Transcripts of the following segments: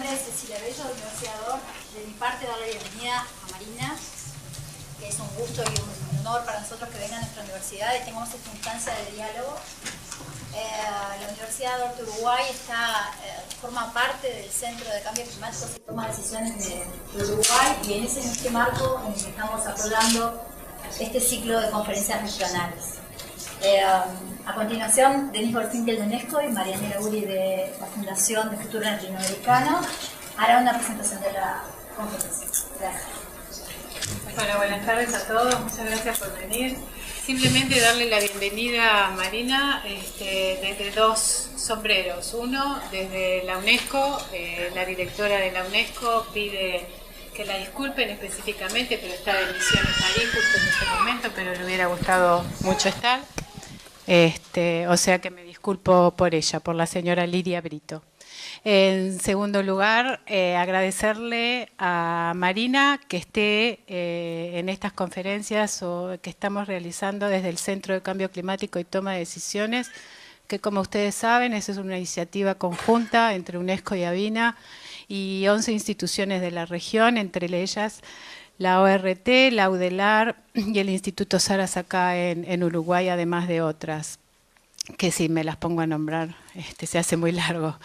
nombre es Cecilia Bello, de Universidad Dort. De mi parte, darle la bienvenida a Marina, que es un gusto y un honor para nosotros que venga a nuestra universidad y tengamos esta instancia de diálogo. La Universidad Dort Uruguay forma parte del Centro de Cambio Climático y Toma de Decisiones de Uruguay, y en este marco en el que estamos apoyando este ciclo de conferencias regionales. A continuación, Denis Borfinkel de UNESCO y Marianela Uri de la Fundación de Futuro Latinoamericano hará una presentación de la conferencia. Gracias. Bueno, buenas tardes a todos, muchas gracias por venir. Simplemente darle la bienvenida a Marina desde dos sombreros. Uno, desde la UNESCO, la directora de la UNESCO pide que la disculpen específicamente, pero está de misiones ahí justo en este momento, pero le hubiera gustado mucho estar. O sea que me disculpo por ella, por la señora Lidia Brito. En segundo lugar, agradecerle a Marina que esté en estas conferencias que estamos realizando desde el Centro de Cambio Climático y Toma de Decisiones, que como ustedes saben, esa es una iniciativa conjunta entre UNESCO y ABINA y 11 instituciones de la región, entre ellas la ORT, la UDELAR y el Instituto Saras acá en Uruguay, además de otras, que si me las pongo a nombrar se hace muy largo.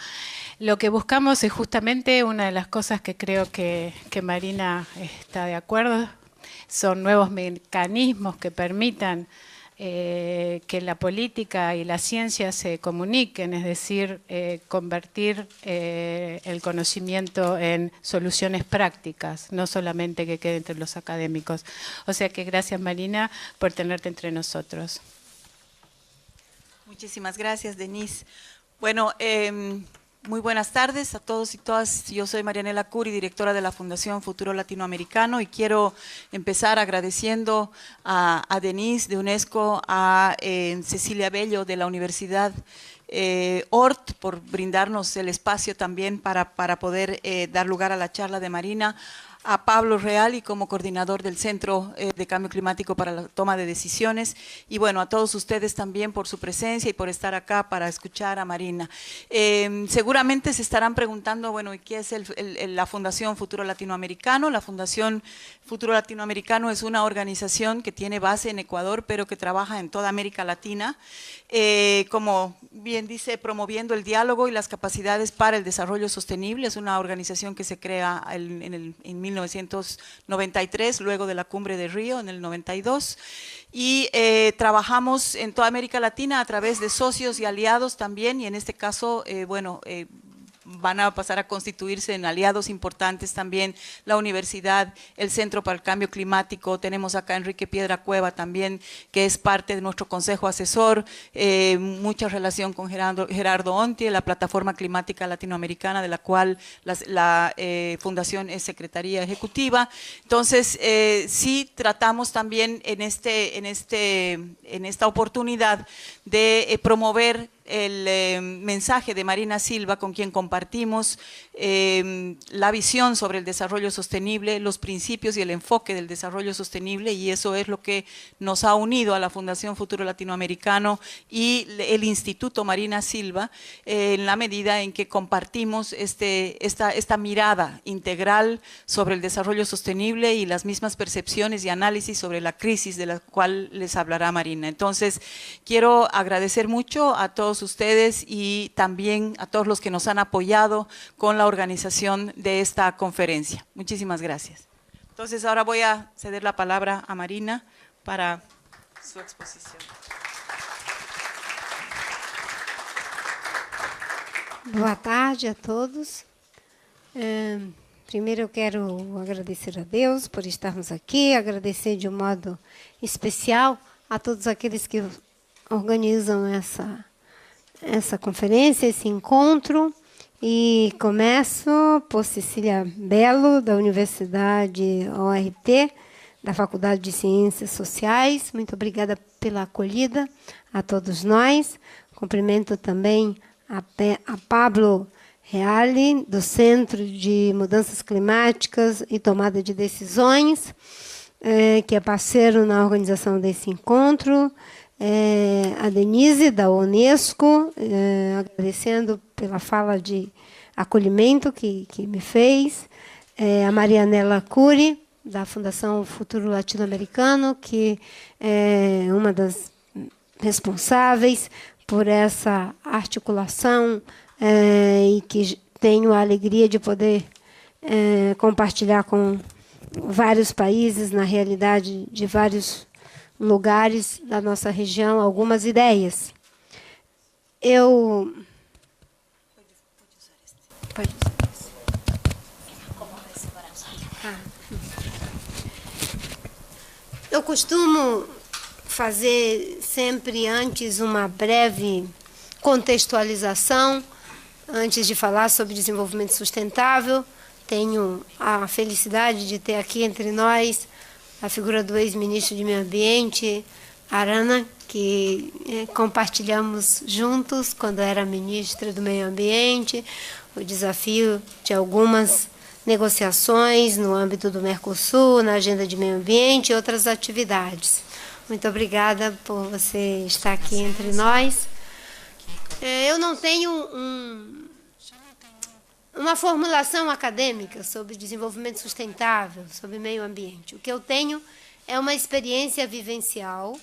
Lo que buscamos es justamente una de las cosas que creo que Marina está de acuerdo, son nuevos mecanismos que permitan que la política y la ciencia se comuniquen, es decir, convertir el conocimiento en soluciones prácticas, no solamente que quede entre los académicos. O sea que gracias, Marina, por tenerte entre nosotros. Muchísimas gracias, Denise. Bueno, muy buenas tardes a todos y todas. Yo soy Marianela Curi, directora de la Fundación Futuro Latinoamericano, y quiero empezar agradeciendo a Denise de UNESCO, a Cecilia Bello de la Universidad Ort por brindarnos el espacio también para poder dar lugar a la charla de Marina, a Pablo Reali como coordinador del Centro de Cambio Climático para la Toma de Decisiones, y bueno, a todos ustedes también por su presencia y por estar acá para escuchar a Marina. Seguramente se estarán preguntando, bueno, ¿y qué es la Fundación Futuro Latinoamericano? La Fundación Futuro Latinoamericano es una organización que tiene base en Ecuador, pero que trabaja en toda América Latina, como bien dice, promoviendo el diálogo y las capacidades para el desarrollo sostenible. Es una organización que se crea en 1993, luego de la Cumbre de Río en el 92, y trabajamos en toda América Latina a través de socios y aliados también, y en este caso, van a pasar a constituirse en aliados importantes también la universidad, el Centro para el Cambio Climático. Tenemos acá a Enrique Piedra Cueva también, que es parte de nuestro consejo asesor, mucha relación con Gerardo Onti, la Plataforma Climática Latinoamericana, de la cual la fundación es secretaría ejecutiva. Entonces, sí tratamos también en esta oportunidad de promover el mensaje de Marina Silva, con quien compartimos la visión sobre el desarrollo sostenible, los principios y el enfoque del desarrollo sostenible, y eso es lo que nos ha unido a la Fundación Futuro Latinoamericano y el Instituto Marina Silva, en la medida en que compartimos esta mirada integral sobre el desarrollo sostenible y las mismas percepciones y análisis sobre la crisis de la cual les hablará Marina. Entonces, quiero agradecer mucho a todos ustedes y también a todos los que nos han apoyado con la organización de esta conferencia. Muchísimas gracias. Entonces, ahora voy a ceder la palabra a Marina para su exposición. Boa tarde a todos. Primeiro eu quero agradecer a Deus por estarmos aqui, agradecer de um modo especial a todos aqueles que organizam essa conferência, esse encontro, e começo por Cecília Bello, da Universidade ORT, da Faculdade de Ciências Sociais. Muito obrigada pela acolhida a todos nós. Cumprimento também a Pablo Reali, do Centro de Mudanças Climáticas e Tomada de Decisões, que é parceiro na organização desse encontro. A Denise, da Unesco, agradecendo pela fala de acolhimento que me fez, a Marianela Cury, da Fundação Futuro Latino-Americano, que é uma das responsáveis por essa articulação e que tenho a alegria de poder compartilhar com vários países, na realidade de vários lugares da nossa região, algumas ideias. Eu costumo fazer sempre antes uma breve contextualização, antes de falar sobre desenvolvimento sustentável. Tenho a felicidade de ter aqui entre nós a figura do ex-ministro de Meio Ambiente, Arana, que compartilhamos juntos, quando era ministra do Meio Ambiente, o desafio de algumas negociações no âmbito do Mercosul, na agenda de meio ambiente e outras atividades. Muito obrigada por você estar aqui entre nós. Eu não tenho uma formulação acadêmica sobre desenvolvimento sustentável, sobre meio ambiente. O que eu tenho é uma experiência vivencial.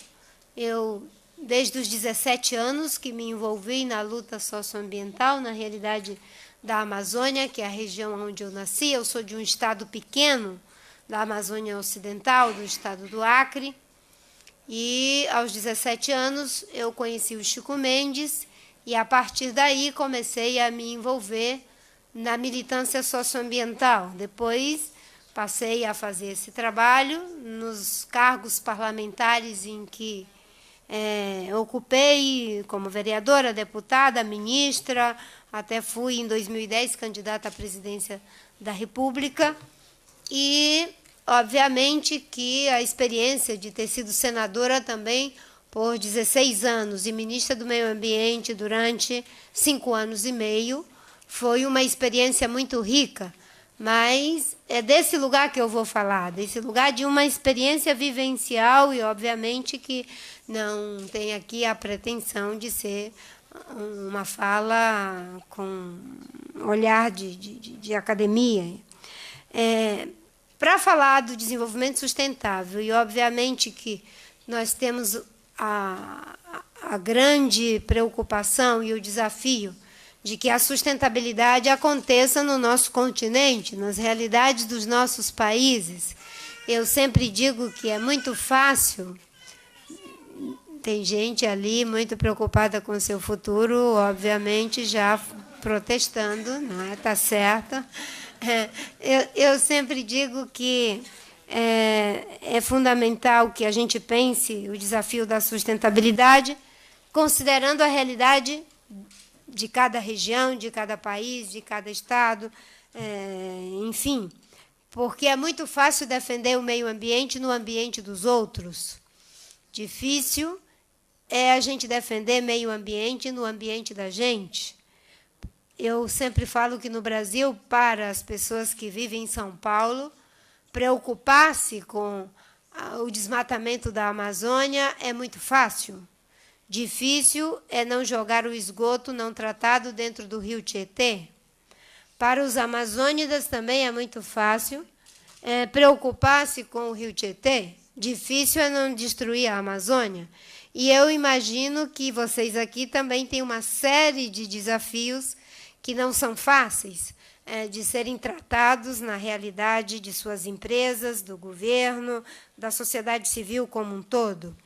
Eu, desde os 17 anos, que me envolvi na luta socioambiental, na realidade da Amazônia, que é a região onde eu nasci. Eu sou de um estado pequeno, da Amazônia Ocidental, do estado do Acre. E, aos 17 anos, eu conheci o Chico Mendes e, a partir daí, comecei a me envolver na militância socioambiental. Depois, passei a fazer esse trabalho nos cargos parlamentares em que ocupei, como vereadora, deputada, ministra, até fui, em 2010, candidata à presidência da República. E, obviamente, que a experiência de ter sido senadora também por 16 anos e ministra do Meio Ambiente durante 5 anos e meio foi uma experiência muito rica, mas é desse lugar que eu vou falar, desse lugar de uma experiência vivencial e, obviamente, que não tem aqui a pretensão de ser uma fala com olhar de academia. Para falar do desenvolvimento sustentável, e obviamente que nós temos a grande preocupação e o desafio de que a sustentabilidade aconteça no nosso continente, nas realidades dos nossos países. Eu sempre digo que é muito fácil. Tem gente ali muito preocupada com o seu futuro, obviamente já protestando, não está certo. Eu sempre digo que é fundamental que a gente pense o desafio da sustentabilidade, considerando a realidade de cada região, de cada país, de cada estado, enfim, porque é muito fácil defender o meio ambiente no ambiente dos outros. Difícil é a gente defender meio ambiente no ambiente da gente. Eu sempre falo que no Brasil, para as pessoas que vivem em São Paulo, preocupar-se com o desmatamento da Amazônia é muito fácil. Difícil é não jogar o esgoto não tratado dentro do rio Tietê. Para os amazônidas também é muito fácil preocupar-se com o rio Tietê. Difícil é não destruir a Amazônia. E eu imagino que vocês aqui também têm uma série de desafios que não são fáceis de serem tratados na realidade de suas empresas, do governo, da sociedade civil como um todo.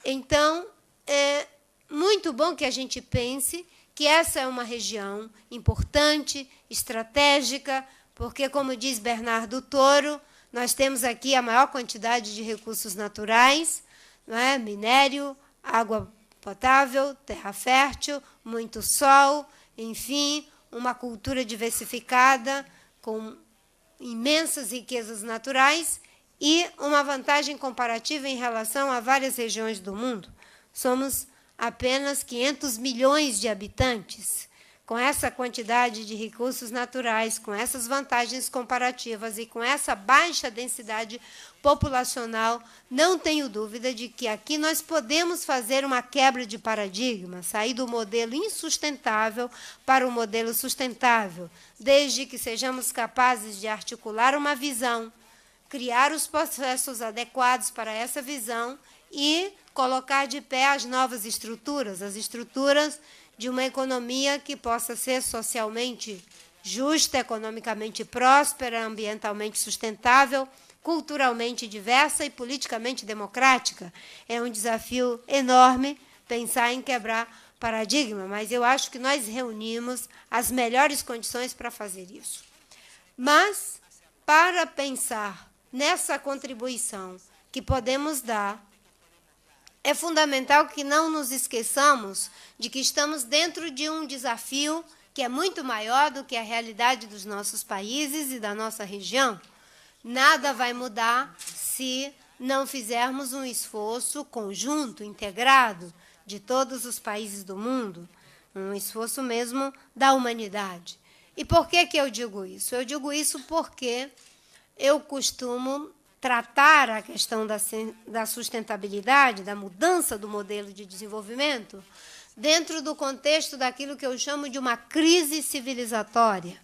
Então, é muito bom que a gente pense que essa é uma região importante, estratégica, porque, como diz Bernardo Toro, nós temos aqui a maior quantidade de recursos naturais, não é? Minério, água potável, terra fértil, muito sol, enfim, uma cultura diversificada, com imensas riquezas naturais e uma vantagem comparativa em relação a várias regiões do mundo. Somos apenas 500 milhões de habitantes, com essa quantidade de recursos naturais, com essas vantagens comparativas e com essa baixa densidade populacional, não tenho dúvida de que aqui nós podemos fazer uma quebra de paradigma, sair do modelo insustentável para o modelo sustentável, desde que sejamos capazes de articular uma visão, criar os processos adequados para essa visão e colocar de pé as novas estruturas, as estruturas de uma economia que possa ser socialmente justa, economicamente próspera, ambientalmente sustentável, culturalmente diversa e politicamente democrática. É um desafio enorme pensar em quebrar paradigma, mas eu acho que nós reunimos as melhores condições para fazer isso. Mas, para pensar nessa contribuição que podemos dar, é fundamental que não nos esqueçamos de que estamos dentro de um desafio que é muito maior do que a realidade dos nossos países e da nossa região. Nada vai mudar se não fizermos um esforço conjunto, integrado, de todos os países do mundo, um esforço mesmo da humanidade. E por que eu digo isso? Eu digo isso porque eu costumo tratar a questão da sustentabilidade, da mudança do modelo de desenvolvimento, dentro do contexto daquilo que eu chamo de uma crise civilizatória.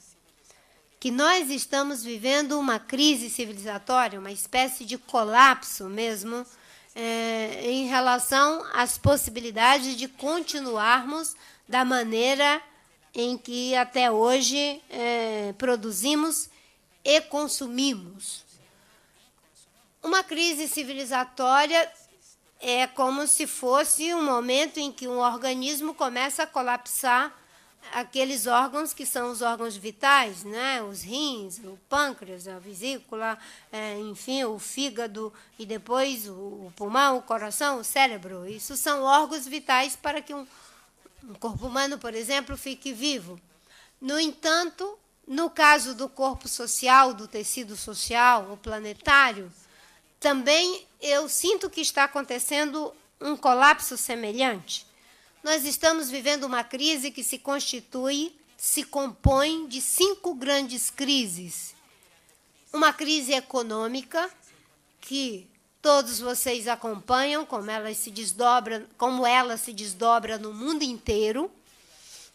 Que nós estamos vivendo uma crise civilizatória, uma espécie de colapso mesmo, em relação às possibilidades de continuarmos da maneira em que até hoje produzimos e consumimos. Uma crise civilizatória é como se fosse um momento em que um organismo começa a colapsar aqueles órgãos que são os órgãos vitais, né? Os rins, o pâncreas, a vesícula, enfim, o fígado e depois o pulmão, o coração, o cérebro. Isso são órgãos vitais para que um corpo humano, por exemplo, fique vivo. No entanto, no caso do corpo social, do tecido social, o planetário, também eu sinto que está acontecendo um colapso semelhante. Nós estamos vivendo uma crise que se compõe de 5 grandes crises. Uma crise econômica, que todos vocês acompanham, como ela se desdobra no mundo inteiro.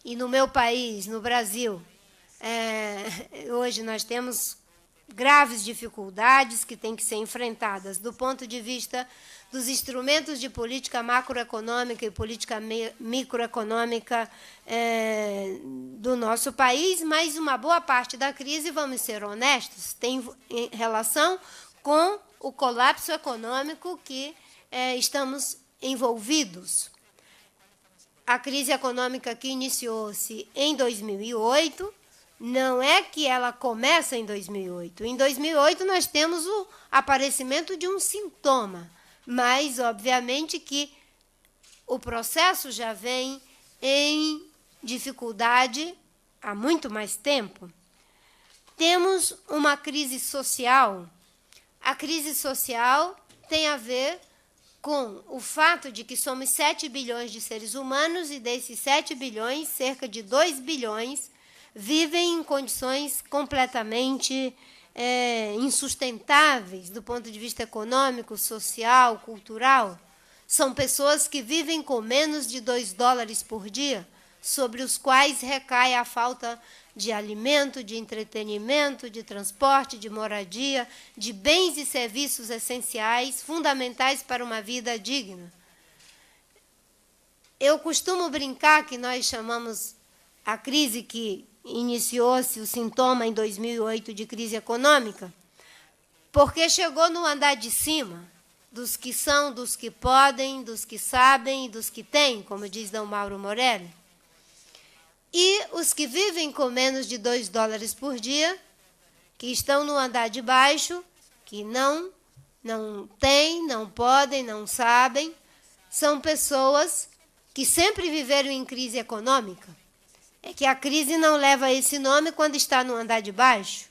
E no meu país, no Brasil, hoje nós temos graves dificuldades que têm que ser enfrentadas do ponto de vista dos instrumentos de política macroeconômica e política microeconômica do nosso país, mas uma boa parte da crise, vamos ser honestos, tem relação com o colapso econômico que estamos envolvidos. A crise econômica que iniciou-se em 2008, não é que ela começa em 2008. Em 2008, nós temos o aparecimento de um sintoma, mas, obviamente, que o processo já vem em dificuldade há muito mais tempo. Temos uma crise social. A crise social tem a ver com o fato de que somos 7 bilhões de seres humanos e desses 7 bilhões, cerca de 2 bilhões vivem em condições completamente insustentáveis do ponto de vista econômico, social, cultural. São pessoas que vivem com menos de $2 por dia, sobre os quais recai a falta de alimento, de entretenimento, de transporte, de moradia, de bens e serviços essenciais, fundamentais para uma vida digna. Eu costumo brincar que nós chamamos a crise que iniciou-se, o sintoma em 2008 de crise econômica, porque chegou no andar de cima, dos que são, dos que podem, dos que sabem e dos que têm, como diz D. Mauro Morelli. E os que vivem com menos de $2 por dia, que estão no andar de baixo, que não têm, não podem, não sabem, são pessoas que sempre viveram em crise econômica. É que a crise não leva esse nome quando está no andar de baixo,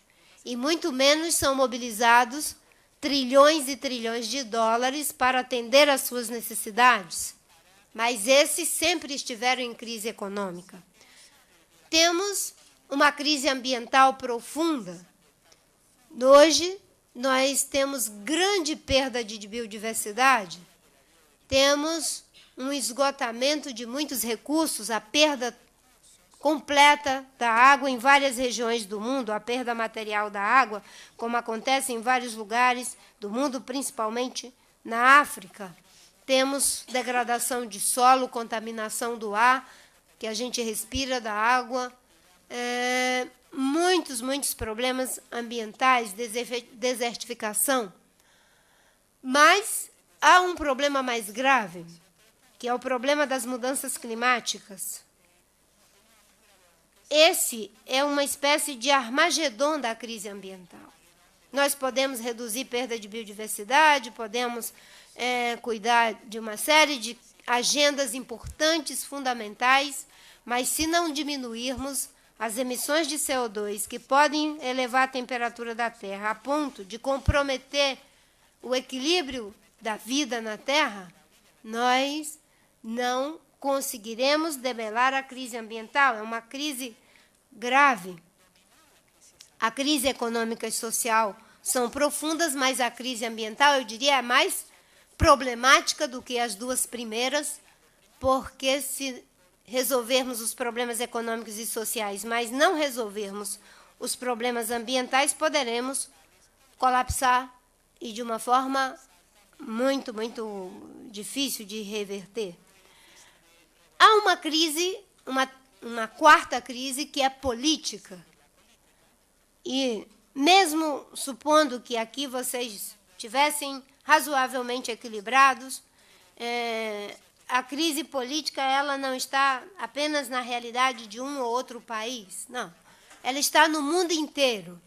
e muito menos são mobilizados trilhões e trilhões de dólares para atender às suas necessidades. Mas esses sempre estiveram em crise econômica. Temos uma crise ambiental profunda. Hoje, nós temos grande perda de biodiversidade, temos um esgotamento de muitos recursos, a perda completa da água em várias regiões do mundo, a perda material da água, como acontece em vários lugares do mundo, principalmente na África. Temos degradação de solo, contaminação do ar, que a gente respira, da água, muitos problemas ambientais, desertificação. Mas há um problema mais grave, que é o problema das mudanças climáticas. Esse é uma espécie de Armagedon da crise ambiental. Nós podemos reduzir perda de biodiversidade, podemos cuidar de uma série de agendas importantes, fundamentais, mas se não diminuirmos as emissões de CO2, que podem elevar a temperatura da Terra a ponto de comprometer o equilíbrio da vida na Terra, nós não conseguiremos debelar a crise ambiental. É uma crise grave. A crise econômica e social são profundas, mas a crise ambiental, eu diria, é mais problemática do que as duas primeiras, porque se resolvermos os problemas econômicos e sociais, mas não resolvermos os problemas ambientais, poderemos colapsar e de uma forma muito difícil de reverter. Há uma crise, uma quarta crise, que é política. E mesmo supondo que aqui vocês estivessem razoavelmente equilibrados, a crise política ela não está apenas na realidade de um ou outro país, não. Ela está no mundo inteiro.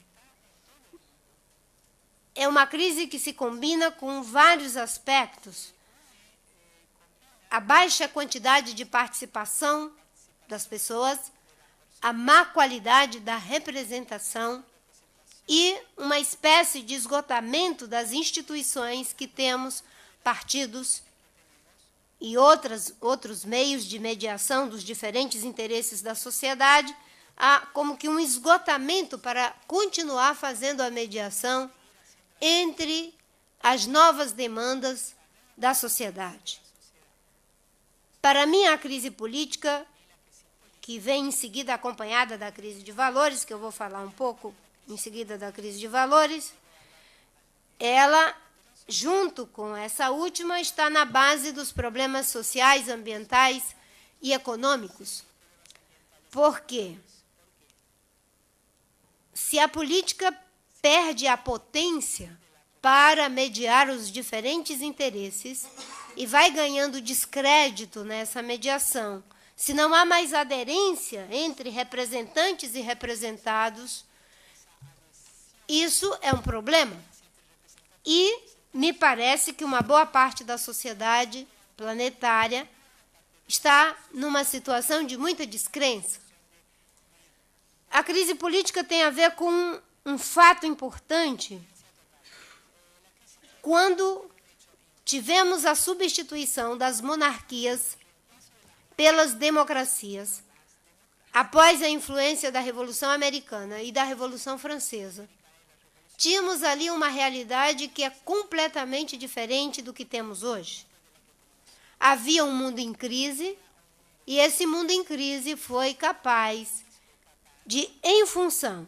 É uma crise que se combina com vários aspectos. A baixa quantidade de participação das pessoas, a má qualidade da representação e uma espécie de esgotamento das instituições que temos, partidos e outros meios de mediação dos diferentes interesses da sociedade, há como que um esgotamento para continuar fazendo a mediação entre as novas demandas da sociedade. Para mim, a crise política, que vem em seguida acompanhada da crise de valores, que eu vou falar um pouco em seguida da crise de valores, ela, junto com essa última, está na base dos problemas sociais, ambientais e econômicos. Por quê? Se a política perde a potência para mediar os diferentes interesses e vai ganhando descrédito nessa mediação, se não há mais aderência entre representantes e representados, isso é um problema. E me parece que uma boa parte da sociedade planetária está numa situação de muita descrença. A crise política tem a ver com um fato importante. Quando tivemos a substituição das monarquias pelas democracias, após a influência da Revolução Americana e da Revolução Francesa, tínhamos ali uma realidade que é completamente diferente do que temos hoje. Havia um mundo em crise, e esse mundo em crise foi capaz de, em função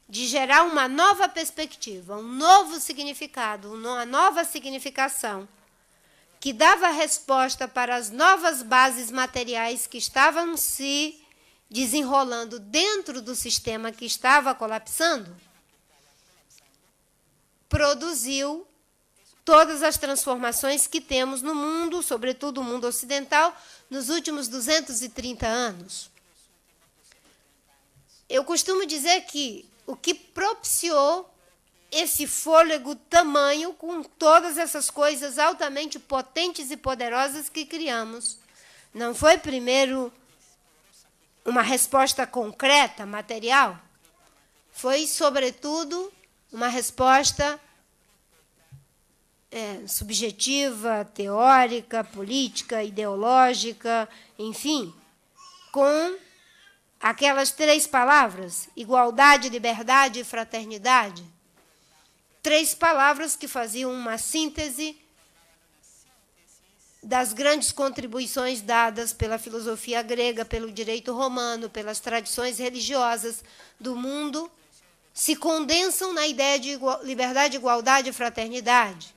de gerar uma nova perspectiva, um novo significado, uma nova significação, que dava resposta para as novas bases materiais que estavam se desenrolando dentro do sistema que estava colapsando, produziu todas as transformações que temos no mundo, sobretudo o mundo ocidental, nos últimos 230 anos. Eu costumo dizer que o que propiciou esse fôlego tamanho com todas essas coisas altamente potentes e poderosas que criamos não foi primeiro uma resposta concreta, material, foi, sobretudo, uma resposta subjetiva, teórica, política, ideológica, enfim, com aquelas 3 palavras, igualdade, liberdade e fraternidade, 3 palavras que faziam uma síntese das grandes contribuições dadas pela filosofia grega, pelo direito romano, pelas tradições religiosas do mundo, se condensam na ideia de liberdade, igualdade e fraternidade.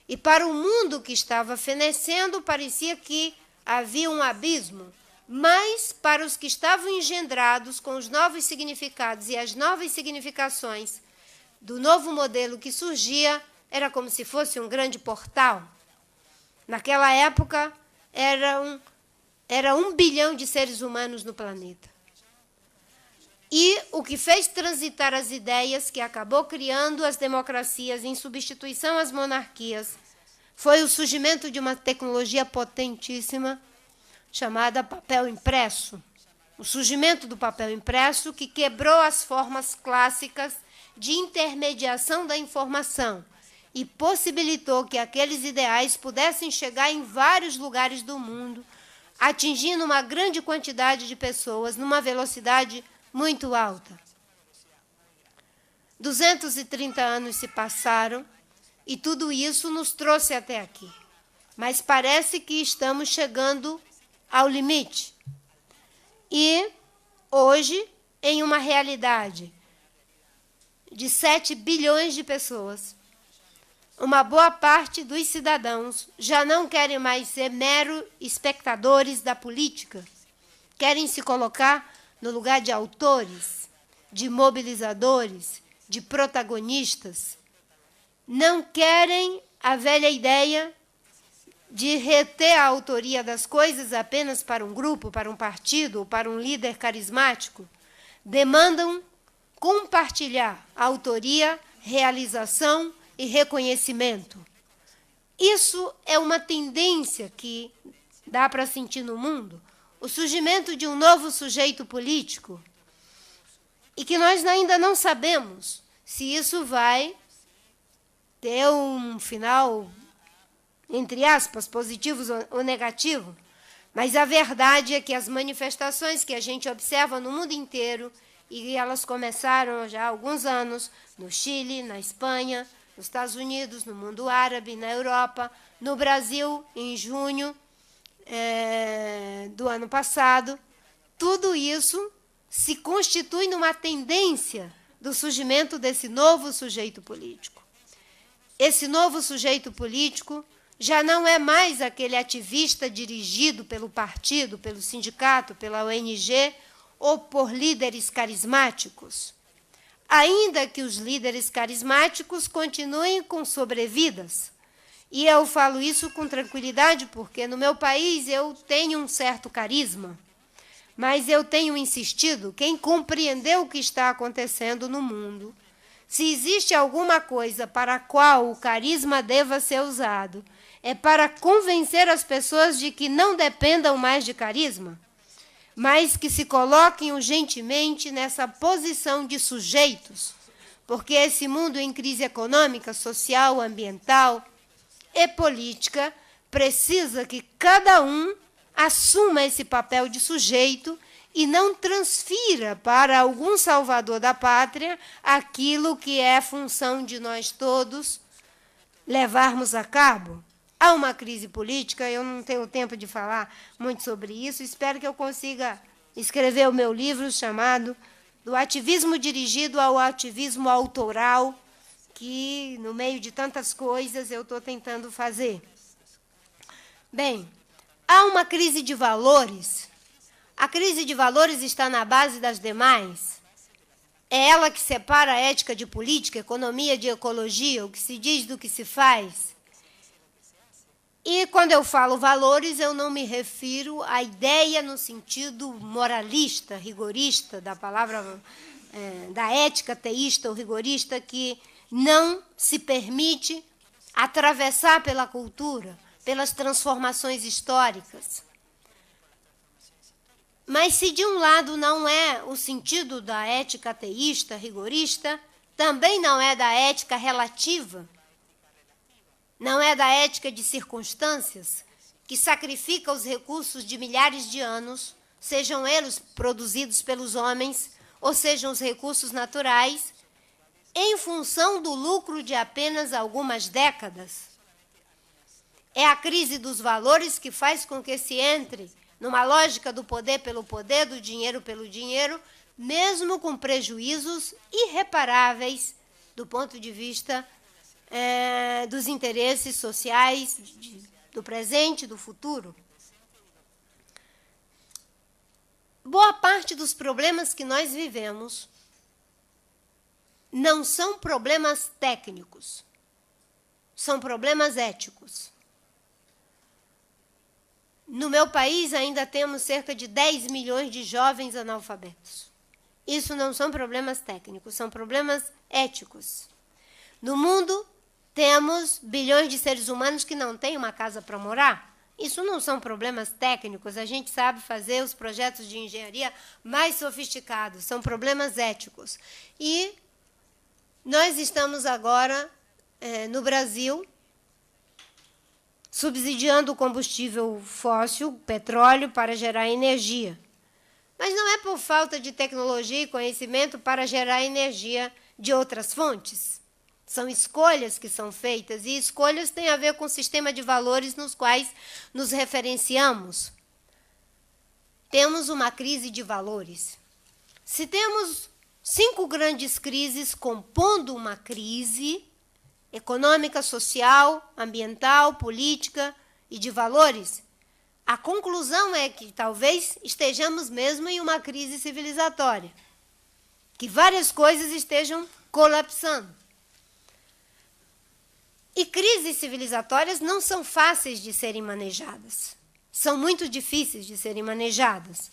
E para o mundo que estava fenecendo, parecia que havia um abismo, mas para os que estavam engendrados com os novos significados e as novas significações do novo modelo que surgia, era como se fosse um grande portal. Naquela época, era 1 bilhão de seres humanos no planeta. E o que fez transitar as ideias, que acabou criando as democracias em substituição às monarquias, foi o surgimento de uma tecnologia potentíssima chamada papel impresso. O surgimento do papel impresso que quebrou as formas clássicas de intermediação da informação e possibilitou que aqueles ideais pudessem chegar em vários lugares do mundo, atingindo uma grande quantidade de pessoas numa velocidade muito alta. 230 anos se passaram e tudo isso nos trouxe até aqui. Mas parece que estamos chegando ao limite. E hoje, em uma realidade de 7 bilhões de pessoas, uma boa parte dos cidadãos já não querem mais ser mero espectadores da política, querem se colocar no lugar de autores, de mobilizadores, de protagonistas. Não querem a velha ideia de reter a autoria das coisas apenas para um grupo, para um partido ou para um líder carismático. Demandam compartilhar a autoria, realização e reconhecimento. Isso é uma tendência que dá para sentir no mundo, o surgimento de um novo sujeito político, e que nós ainda não sabemos se isso vai ter um final, entre aspas, positivo ou negativo, mas a verdade é que as manifestações que a gente observa no mundo inteiro, e elas começaram já há alguns anos, no Chile, na Espanha, nos Estados Unidos, no mundo árabe, na Europa, no Brasil, em junho do ano passado, tudo isso se constitui numa tendência do surgimento desse novo sujeito político. Esse novo sujeito político já não é mais aquele ativista dirigido pelo partido, pelo sindicato, pela ONG ou por líderes carismáticos. Ainda que os líderes carismáticos continuem com sobrevidas. E eu falo isso com tranquilidade, porque no meu país eu tenho um certo carisma, mas eu tenho insistido, quem compreendeu o que está acontecendo no mundo, se existe alguma coisa para a qual o carisma deva ser usado, é para convencer as pessoas de que não dependam mais de carisma, mas que se coloquem urgentemente nessa posição de sujeitos, porque esse mundo em crise econômica, social, ambiental e política precisa que cada um assuma esse papel de sujeito e não transfira para algum salvador da pátria aquilo que é função de nós todos levarmos a cabo. Há uma crise política, eu não tenho tempo de falar muito sobre isso, espero que eu consiga escrever o meu livro chamado Do Ativismo Dirigido ao Ativismo Autoral, que, no meio de tantas coisas, eu estou tentando fazer. Bem, há uma crise de valores. A crise de valores está na base das demais. É ela que separa a ética de política, economia de ecologia, o que se diz do que se faz. E quando eu falo valores, eu não me refiro à ideia no sentido moralista, rigorista, da palavra, da ética teísta ou rigorista, que não se permite atravessar pela cultura, pelas transformações históricas. Mas se de um lado não é o sentido da ética ateísta, rigorista, também não é da ética relativa, não é da ética de circunstâncias, que sacrifica os recursos de milhares de anos sejam eles produzidos pelos homens, ou sejam os recursos naturais, em função do lucro de apenas algumas décadas. É a crise dos valores que faz com que se entre numa lógica do poder pelo poder, do dinheiro pelo dinheiro, mesmo com prejuízos irreparáveis do ponto de vista dos interesses sociais, do presente e do futuro. Boa parte dos problemas que nós vivemos não são problemas técnicos, são problemas éticos. No meu país ainda temos cerca de 10 milhões de jovens analfabetos. Isso não são problemas técnicos, são problemas éticos. No mundo, temos bilhões de seres humanos que não têm uma casa para morar. Isso não são problemas técnicos, a gente sabe fazer os projetos de engenharia mais sofisticados, são problemas éticos. E nós estamos agora, no Brasil, subsidiando o combustível fóssil, petróleo, para gerar energia. Mas não é por falta de tecnologia e conhecimento para gerar energia de outras fontes. São escolhas que são feitas, e escolhas têm a ver com o sistema de valores nos quais nos referenciamos. Temos uma crise de valores. Se temos 5 grandes crises compondo uma crise econômica, social, ambiental, política e de valores, a conclusão é que talvez estejamos mesmo em uma crise civilizatória, que várias coisas estejam colapsando. E crises civilizatórias não são fáceis de serem manejadas. São muito difíceis de serem manejadas.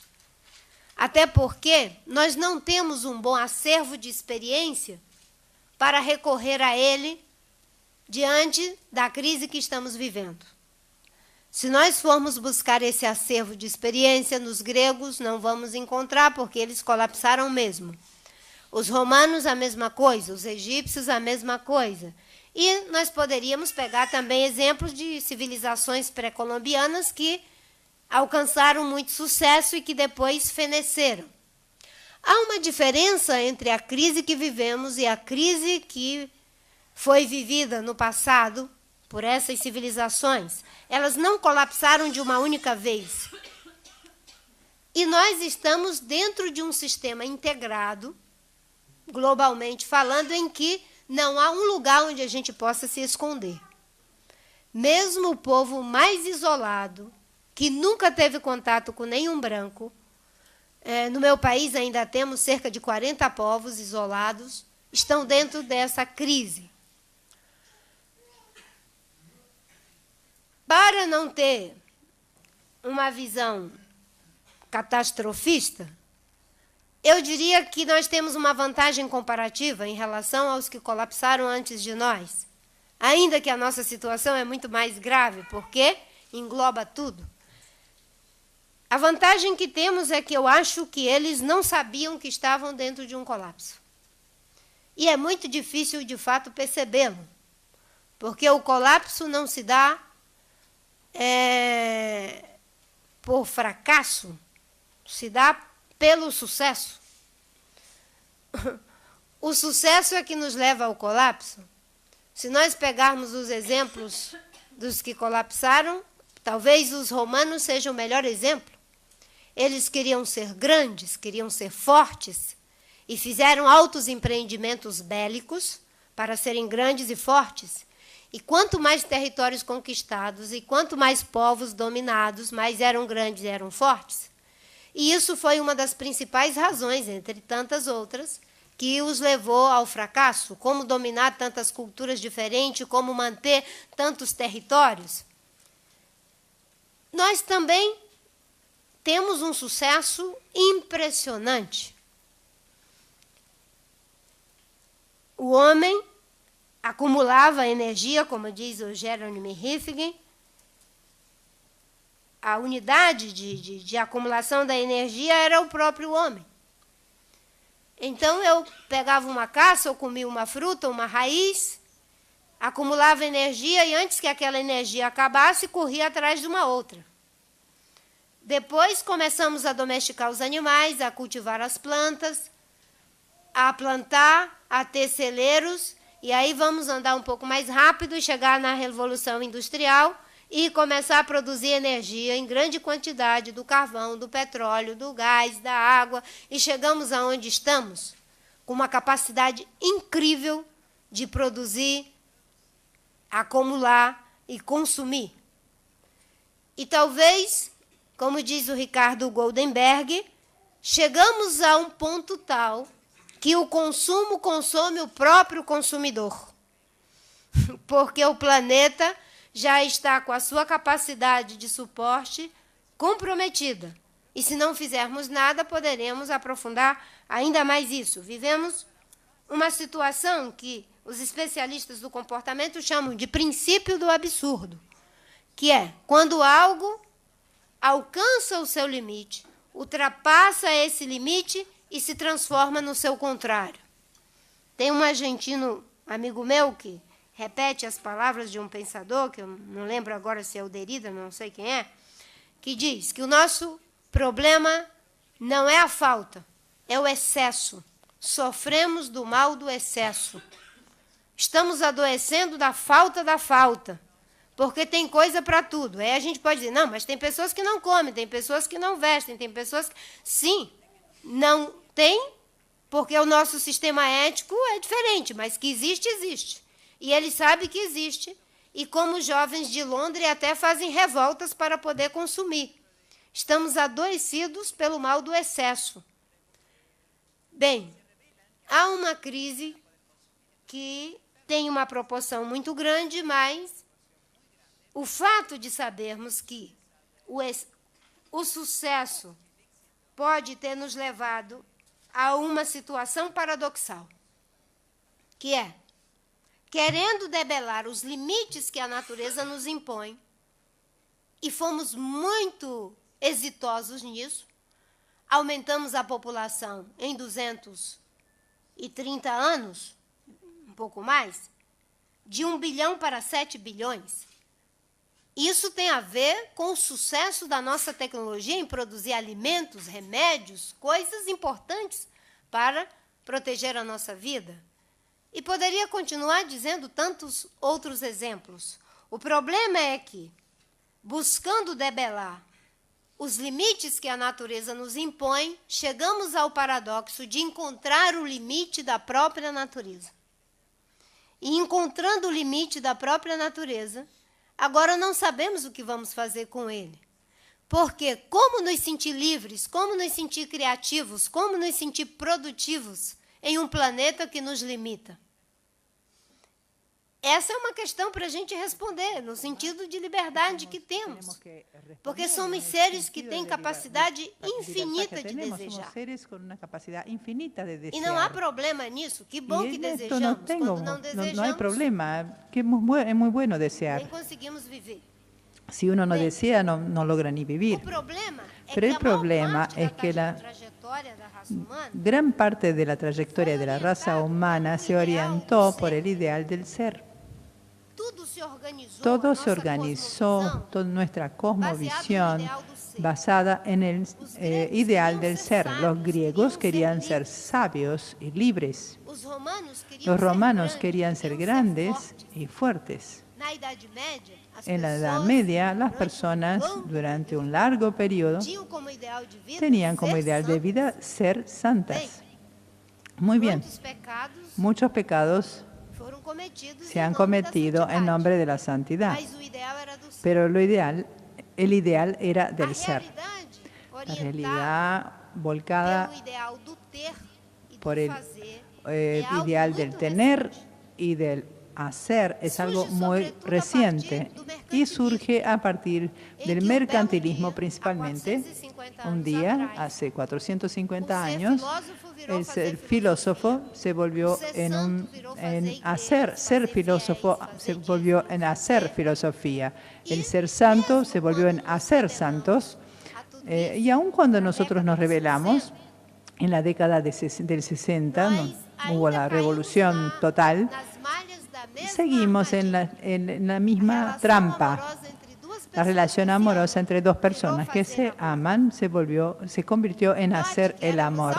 Até porque nós não temos um bom acervo de experiência para recorrer a ele diante da crise que estamos vivendo. Se nós formos buscar esse acervo de experiência nos gregos, não vamos encontrar, porque eles colapsaram mesmo. Os romanos, a mesma coisa. Os egípcios, a mesma coisa. E nós poderíamos pegar também exemplos de civilizações pré-colombianas que alcançaram muito sucesso e que depois feneceram. Há uma diferença entre a crise que vivemos e a crise que foi vivida no passado por essas civilizações. Elas não colapsaram de uma única vez. E nós estamos dentro de um sistema integrado, globalmente falando, em que não há um lugar onde a gente possa se esconder. Mesmo o povo mais isolado, que nunca teve contato com nenhum branco, no meu país ainda temos cerca de 40 povos isolados, estão dentro dessa crise. Para não ter uma visão catastrofista, eu diria que nós temos uma vantagem comparativa em relação aos que colapsaram antes de nós. Ainda que a nossa situação é muito mais grave, porque engloba tudo. A vantagem que temos é que eu acho que eles não sabiam que estavam dentro de um colapso. E é muito difícil, de fato, percebê-lo, porque o colapso não se dá por fracasso, se dá pelo sucesso. O sucesso é que nos leva ao colapso. Se nós pegarmos os exemplos dos que colapsaram, talvez os romanos sejam o melhor exemplo. Eles queriam ser grandes, queriam ser fortes, e fizeram altos empreendimentos bélicos para serem grandes e fortes. E quanto mais territórios conquistados e quanto mais povos dominados, mais eram grandes e eram fortes. E isso foi uma das principais razões, entre tantas outras, que os levou ao fracasso. Como dominar tantas culturas diferentes, como manter tantos territórios. Nós também temos um sucesso impressionante. O homem acumulava energia, como diz o Jeremy Rifkin. A unidade de acumulação da energia era o próprio homem. Então, eu pegava uma caça, ou comia uma fruta, uma raiz, acumulava energia, e antes que aquela energia acabasse, corria atrás de uma outra. Depois começamos a domesticar os animais, a cultivar as plantas, a plantar, a ter celeiros, e aí vamos andar um pouco mais rápido e chegar na Revolução Industrial e começar a produzir energia em grande quantidade do carvão, do petróleo, do gás, da água, e chegamos aonde estamos, com uma capacidade incrível de produzir, acumular e consumir. E talvez, como diz o Ricardo Goldenberg, chegamos a um ponto tal que o consumo consome o próprio consumidor. Porque o planeta já está com a sua capacidade de suporte comprometida. E se não fizermos nada, poderemos aprofundar ainda mais isso. Vivemos uma situação que os especialistas do comportamento chamam de princípio do absurdo, que é quando algo alcança o seu limite, ultrapassa esse limite e se transforma no seu contrário. Tem um argentino, amigo meu, que repete as palavras de um pensador, que eu não lembro agora se é o Derrida, não sei quem é, que diz que o nosso problema não é a falta, é o excesso. Sofremos do mal do excesso. Estamos adoecendo da falta, porque tem coisa para tudo. Aí a gente pode dizer, não, mas tem pessoas que não comem, tem pessoas que não vestem, tem pessoas que... Sim, não tem, porque o nosso sistema ético é diferente, mas que existe, existe. E ele sabe que existe, e como os jovens de Londres até fazem revoltas para poder consumir. Estamos adoecidos pelo mal do excesso. Bem, há uma crise que tem uma proporção muito grande, mas o fato de sabermos que o sucesso pode ter nos levado a uma situação paradoxal, que é, querendo debelar os limites que a natureza nos impõe, e fomos muito exitosos nisso, aumentamos a população em 230 anos, um pouco mais, de 1 bilhão para 7 bilhões. Isso tem a ver com o sucesso da nossa tecnologia em produzir alimentos, remédios, coisas importantes para proteger a nossa vida. E poderia continuar dizendo tantos outros exemplos. O problema é que, buscando debelar os limites que a natureza nos impõe, chegamos ao paradoxo de encontrar o limite da própria natureza. E encontrando o limite da própria natureza, agora não sabemos o que vamos fazer com ele. Porque como nos sentir livres, como nos sentir criativos, como nos sentir produtivos em um planeta que nos limita? Essa é uma questão para a gente responder, no sentido de liberdade que temos. Porque somos seres que têm capacidade infinita de desejar. E não há problema nisso. Que bom que desejamos. Quando não desejamos, no hay problema, que es muy bueno desear. nem conseguimos viver. Si uno no desea, no logra ni vivir. Pero el problema es que la gran parte de la trayectoria de la raza humana se orientó por el ideal del ser. Todo se organizó, toda nuestra cosmovisión basada en el ideal del ser. Los griegos querían ser sabios y libres. Los romanos querían ser grandes y fuertes. En la Edad Media, las personas durante un largo periodo tenían como ideal de vida ser santas. Muy bien, muchos pecados se han cometido en nombre de la santidad, pero el ideal era del ser. La realidad volcada por el ideal del tener y del hacer es algo muy reciente y surge a partir del mercantilismo principalmente. Un día, hace 450 años, el filósofo se volvió ser filósofo se volvió en hacer filosofía. El ser santo se volvió en hacer santos. Y aun cuando nosotros nos rebelamos, en la década del 60, hubo la revolución total, seguimos en la misma trampa. La relación amorosa entre dos personas que se aman se convirtió en hacer el amor.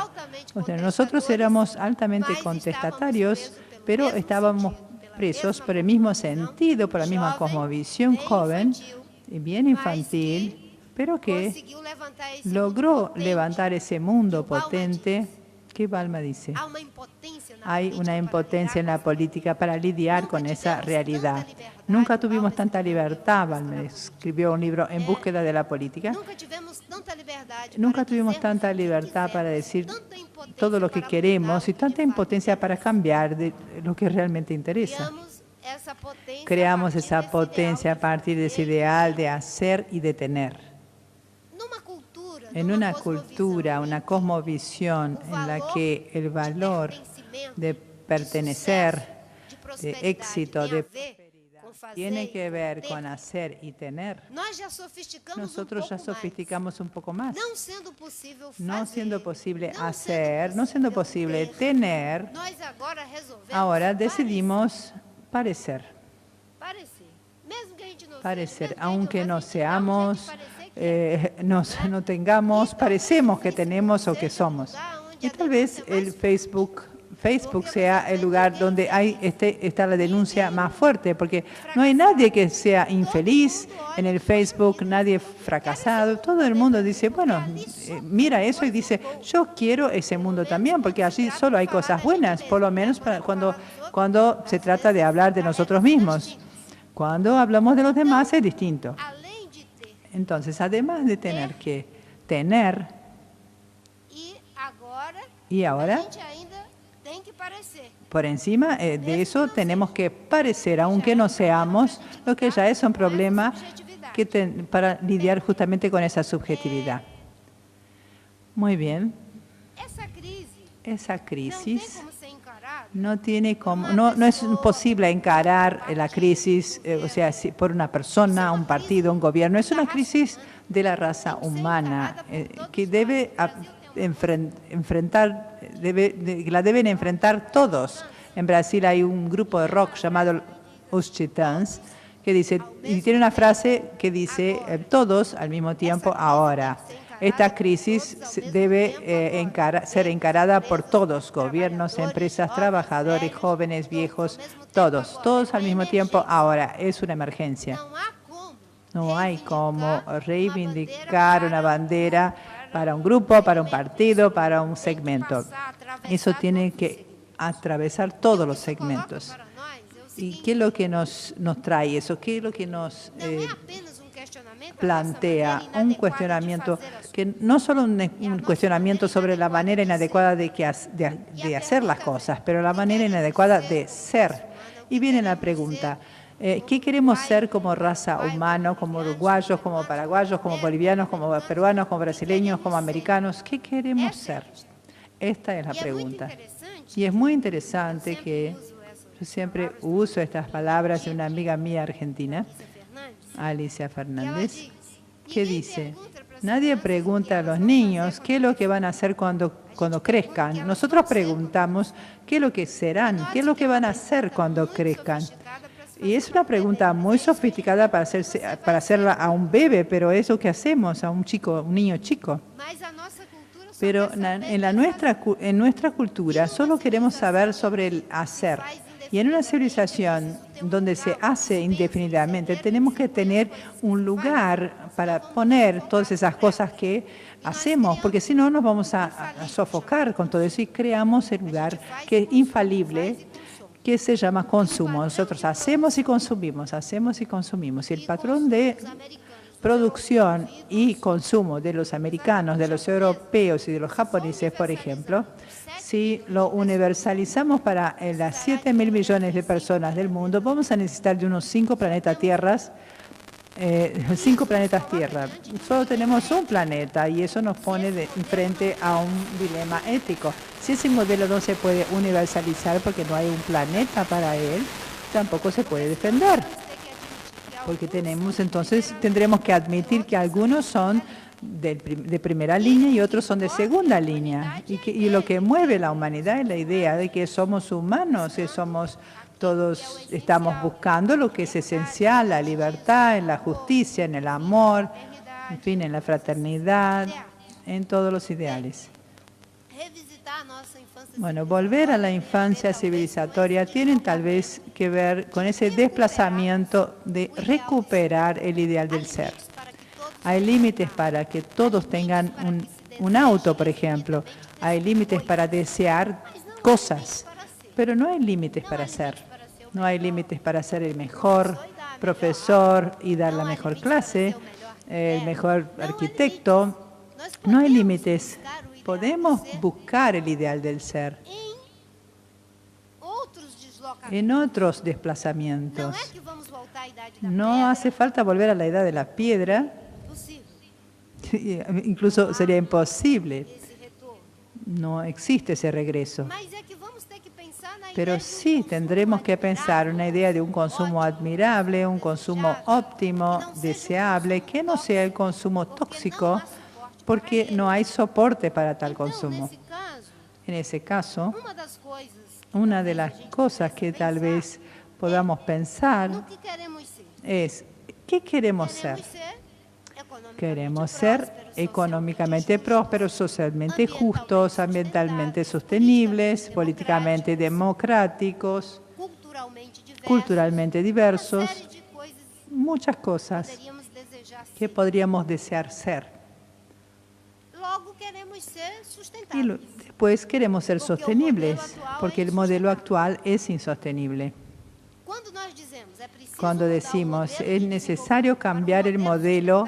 O sea, nosotros éramos altamente contestatarios, pero estábamos presos por el mismo sentido, por la misma cosmovisión joven y bien infantil, pero que logró levantar ese mundo potente. ¿Qué Balma dice? Hay una impotencia en la política para lidiar con esa realidad. Nunca tuvimos tanta libertad, Balma escribió un libro En búsqueda de la política. Nunca tuvimos tanta libertad para decir todo lo que queremos y tanta impotencia para cambiar de lo que realmente interesa. Creamos esa potencia a partir de ese ideal de hacer y de tener. En una cultura, una cosmovisión en la que el valor de pertenecer, de éxito, de prosperidad, tiene que ver con hacer y tener, nosotros ya sofisticamos un poco más. No siendo posible hacer, no siendo posible tener, ahora decidimos parecer. Parecer, aunque no seamos, no tengamos, parecemos que tenemos o que somos. Y tal vez el Facebook sea el lugar donde está la denuncia más fuerte, porque no hay nadie que sea infeliz en el Facebook, nadie fracasado. Todo el mundo dice, bueno, mira eso y dice, yo quiero ese mundo también, porque allí solo hay cosas buenas, por lo menos cuando se trata de hablar de nosotros mismos. Cuando hablamos de los demás es distinto. Entonces, además de tener que tener, y ahora, por encima de eso, tenemos que parecer, aunque no seamos, lo que ya es un problema para lidiar justamente con esa subjetividad. Muy bien. Esa crisis no es posible encarar la crisis, o sea, por una persona, un partido, un gobierno. Es una crisis de la raza humana que debe la deben enfrentar todos. En Brasil hay un grupo de rock llamado Os Titãs que dice, y tiene una frase que dice, todos al mismo tiempo ahora. Esta crisis debe ser encarada por todos, gobiernos, empresas, trabajadores, jóvenes, viejos, todos al mismo tiempo ahora. Es una emergencia. No hay como reivindicar una bandera para un grupo, para un partido, para un segmento. Eso tiene que atravesar todos los segmentos. ¿Y qué es lo que nos trae eso? ¿Qué es lo que nos plantea? Un cuestionamiento, que no solo un cuestionamiento sobre la manera inadecuada de hacer las cosas, pero la manera inadecuada de ser. Y viene la pregunta, ¿qué queremos ser como raza humana, como uruguayos, como paraguayos, como bolivianos, como peruanos, como brasileños, como americanos? ¿Qué queremos ser? Esta es la pregunta. Y es muy interesante que yo siempre uso estas palabras de una amiga mía argentina, Alicia Fernández, que dice, nadie pregunta a los niños qué es lo que van a hacer cuando crezcan. Nosotros preguntamos qué es lo que serán, qué es lo que van a hacer cuando crezcan. Y es una pregunta muy sofisticada para hacerla a un bebé, pero es lo que hacemos a un niño chico. Pero en nuestra cultura solo queremos saber sobre el hacer. Y en una civilización donde se hace indefinidamente, tenemos que tener un lugar para poner todas esas cosas que hacemos, porque si no nos vamos a sofocar con todo eso y creamos el lugar que es infalible, que se llama consumo. Nosotros hacemos y consumimos, y el patrón de producción y consumo de los americanos, de los europeos y de los japoneses, por ejemplo, si lo universalizamos para las 7.000 millones de personas del mundo, vamos a necesitar de unos 5 planetas Tierra. Solo tenemos un planeta y eso nos pone frente a un dilema ético. Si ese modelo no se puede universalizar porque no hay un planeta para él, tampoco se puede defender. Porque tendremos que admitir que algunos son de primera línea y otros son de segunda línea. Y lo que mueve la humanidad es la idea de que somos humanos, que somos Todos estamos buscando lo que es esencial, la libertad, en la justicia, en el amor, en fin, en la fraternidad, en todos los ideales. Bueno, volver a la infancia civilizatoria tiene tal vez que ver con ese desplazamiento de recuperar el ideal del ser. Hay límites para que todos tengan un auto, por ejemplo. Hay límites para desear cosas, pero no hay límites para ser. No hay límites para ser el mejor profesor y dar la mejor clase, el mejor arquitecto. No hay límites. Podemos buscar el ideal del ser en otros desplazamientos. No hace falta volver a la edad de la piedra. Incluso sería imposible. No existe ese regreso. Pero sí tendremos que pensar una idea de un consumo admirable, un consumo óptimo, deseable, que no sea el consumo tóxico, porque no hay soporte para tal consumo. En ese caso, una de las cosas que tal vez podamos pensar es, ¿qué queremos ser? Queremos ser económicamente prósperos, socialmente justos, ambientalmente sostenibles, políticamente democráticos, culturalmente diversos, muchas cosas que podríamos desear ser. Y después queremos ser sostenibles, porque el modelo actual es insostenible. Cuando decimos es necesario cambiar el modelo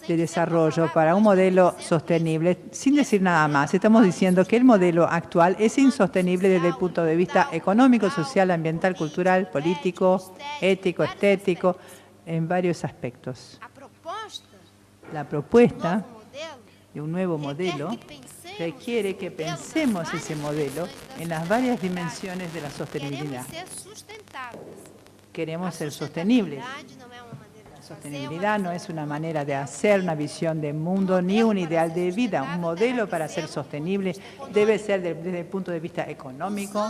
de desarrollo para un modelo sostenible, sin decir nada más, estamos diciendo que el modelo actual es insostenible desde el punto de vista económico, social, ambiental, cultural, político, ético, estético, en varios aspectos. La propuesta de un nuevo modelo requiere que pensemos ese modelo en las varias dimensiones de la sostenibilidad. Queremos ser sostenibles. La sostenibilidad no es una manera de hacer, una visión de mundo, ni un ideal de vida. Un modelo para ser sostenible debe ser desde el punto de vista económico,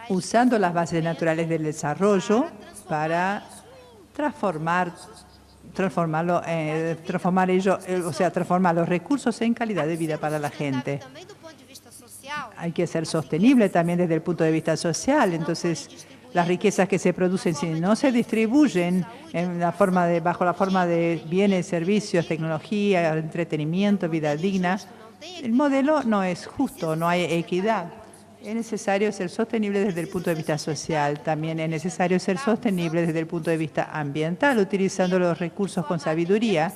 usando las bases naturales del desarrollo para transformar los recursos en calidad de vida para la gente. Hay que ser sostenible también desde el punto de vista social. Entonces, las riquezas que se producen, si no se distribuyen bajo la forma de bienes, servicios, tecnología, entretenimiento, vida digna, el modelo no es justo, no hay equidad. Es necesario ser sostenible desde el punto de vista social. También es necesario ser sostenible desde el punto de vista ambiental, utilizando los recursos con sabiduría,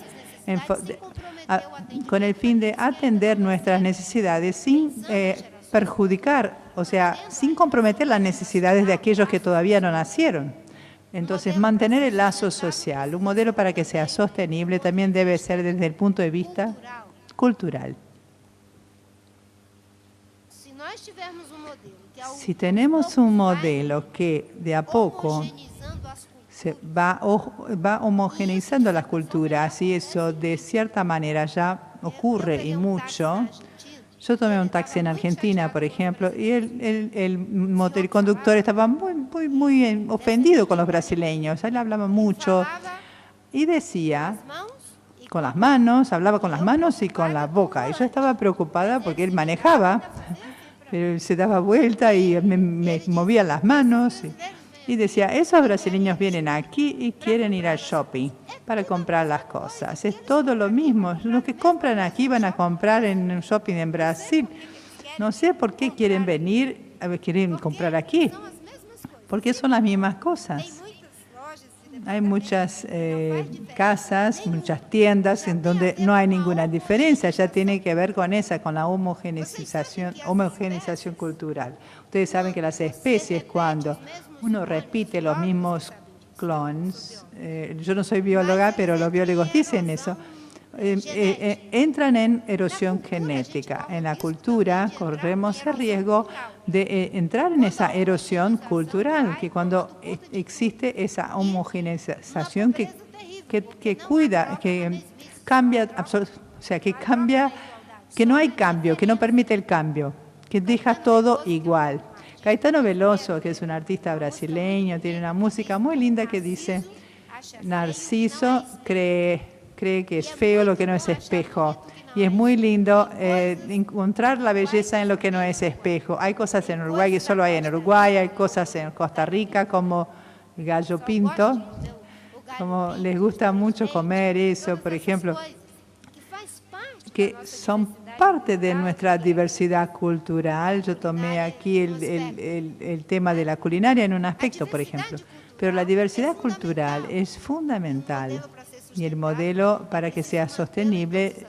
con el fin de atender nuestras necesidades sin perjudicar, o sea, sin comprometer las necesidades de aquellos que todavía no nacieron. Entonces, mantener el lazo social. Un modelo para que sea sostenible también debe ser desde el punto de vista cultural. Si tenemos un modelo que de a poco se va homogeneizando las culturas, y eso de cierta manera ya ocurre y mucho. Yo tomé un taxi en Argentina, por ejemplo, y el conductor estaba muy ofendido con los brasileños. Él hablaba mucho y decía con las manos, hablaba con las manos y con la boca. Y yo estaba preocupada porque él manejaba, pero se daba vuelta y me movía las manos. Y decía, esos brasileños vienen aquí y quieren ir al shopping para comprar las cosas. Es todo lo mismo. Los que compran aquí van a comprar en un shopping en Brasil. No sé por qué quieren venir, quieren comprar aquí. Porque son las mismas cosas. Hay muchas casas, muchas tiendas en donde no hay ninguna diferencia. Ya tiene que ver con la homogeneización cultural. Ustedes saben que las especies, cuando uno repite los mismos clones, yo no soy bióloga, pero los biólogos dicen eso, entran en erosión genética. En la cultura corremos el riesgo de entrar en esa erosión cultural, que cuando existe esa homogeneización que cuida, que cambia, o sea, que cambia, que no hay cambio, que no permite el cambio, que deja todo igual. Caetano Veloso, que es un artista brasileño, tiene una música muy linda que dice: Narciso cree que es feo lo que no es espejo. Y es muy lindo encontrar la belleza en lo que no es espejo. Hay cosas en Uruguay que solo hay en Uruguay, hay cosas en Costa Rica como el gallo pinto, como les gusta mucho comer eso, por ejemplo, que son parte de nuestra diversidad cultural. Yo tomé aquí el tema de la culinaria en un aspecto, por ejemplo, pero la diversidad cultural es fundamental y el modelo para que sea sostenible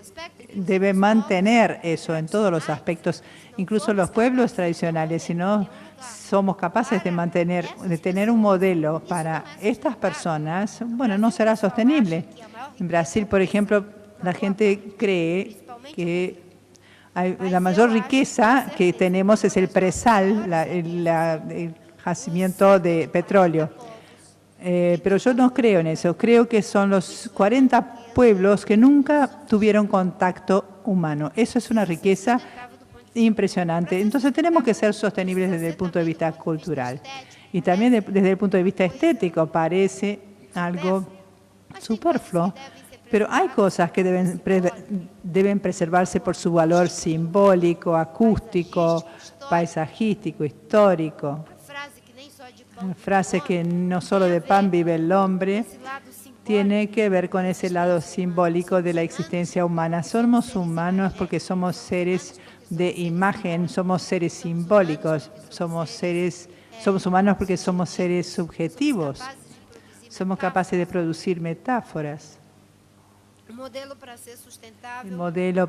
debe mantener eso en todos los aspectos, incluso los pueblos tradicionales. Si no somos capaces de tener un modelo para estas personas, bueno, no será sostenible. En Brasil, por ejemplo, la gente cree que la mayor riqueza que tenemos es el presal, el yacimiento de petróleo. Pero yo no creo en eso. Creo que son los 40 pueblos que nunca tuvieron contacto humano. Eso es una riqueza impresionante. Entonces tenemos que ser sostenibles desde el punto de vista cultural. Y también desde el punto de vista estético parece algo superfluo. Pero hay cosas que deben preservarse por su valor simbólico, acústico, paisajístico, histórico. La frase que no solo de pan vive el hombre tiene que ver con ese lado simbólico de la existencia humana. Somos humanos porque somos seres de imagen, somos seres simbólicos, somos humanos porque somos seres subjetivos, somos capaces de producir metáforas. El modelo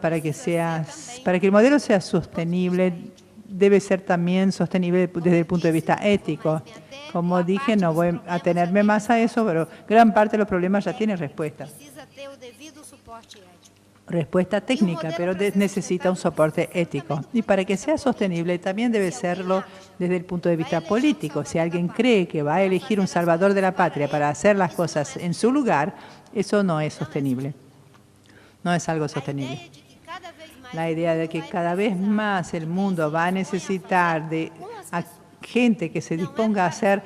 para que el modelo sea sostenible debe ser también sostenible desde el punto de vista ético. Como dije, no voy a atenerme más a eso, pero gran parte de los problemas ya tienen respuesta. Respuesta técnica, pero necesita un soporte ético. Y para que sea sostenible también debe serlo desde el punto de vista político. Si alguien cree que va a elegir un salvador de la patria para hacer las cosas en su lugar, eso no es sostenible. No es algo sostenible. La idea de que cada vez más el mundo va a necesitar de gente que se disponga a hacer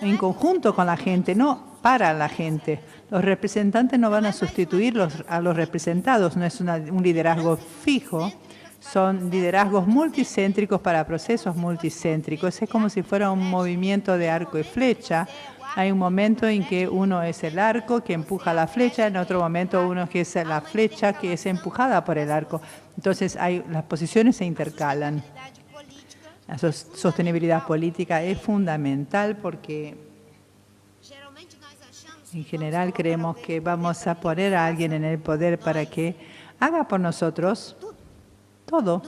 en conjunto con la gente, no para la gente. Los representantes no van a sustituir a los representados, no es un liderazgo fijo, son liderazgos multicéntricos para procesos multicéntricos. Es como si fuera un movimiento de arco y flecha. Hay un momento en que uno es el arco que empuja la flecha, en otro momento uno que es la flecha que es empujada por el arco. Entonces las posiciones se intercalan. La sostenibilidad política es fundamental porque en general creemos que vamos a poner a alguien en el poder para que haga por nosotros todo.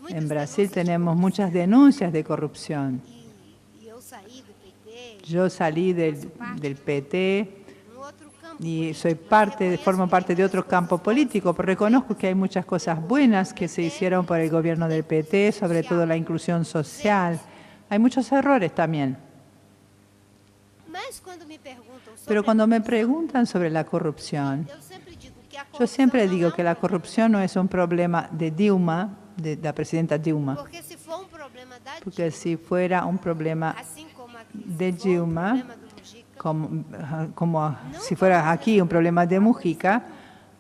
En Brasil tenemos muchas denuncias de corrupción. Yo salí del PT y formo parte de otro campo político, pero reconozco que hay muchas cosas buenas que se hicieron por el gobierno del PT, sobre todo la inclusión social. Hay muchos errores también. Pero cuando me preguntan sobre la corrupción, yo siempre digo que la corrupción no es un problema de Dilma, de la presidenta Dilma, porque si fuera un problema de Dilma, como si fuera aquí un problema de Mujica,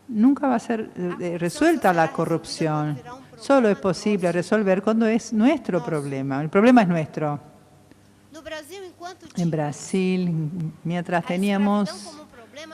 nunca va a ser resuelta la corrupción. Solo es posible resolver cuando es nuestro problema. El problema es nuestro. En Brasil, mientras teníamos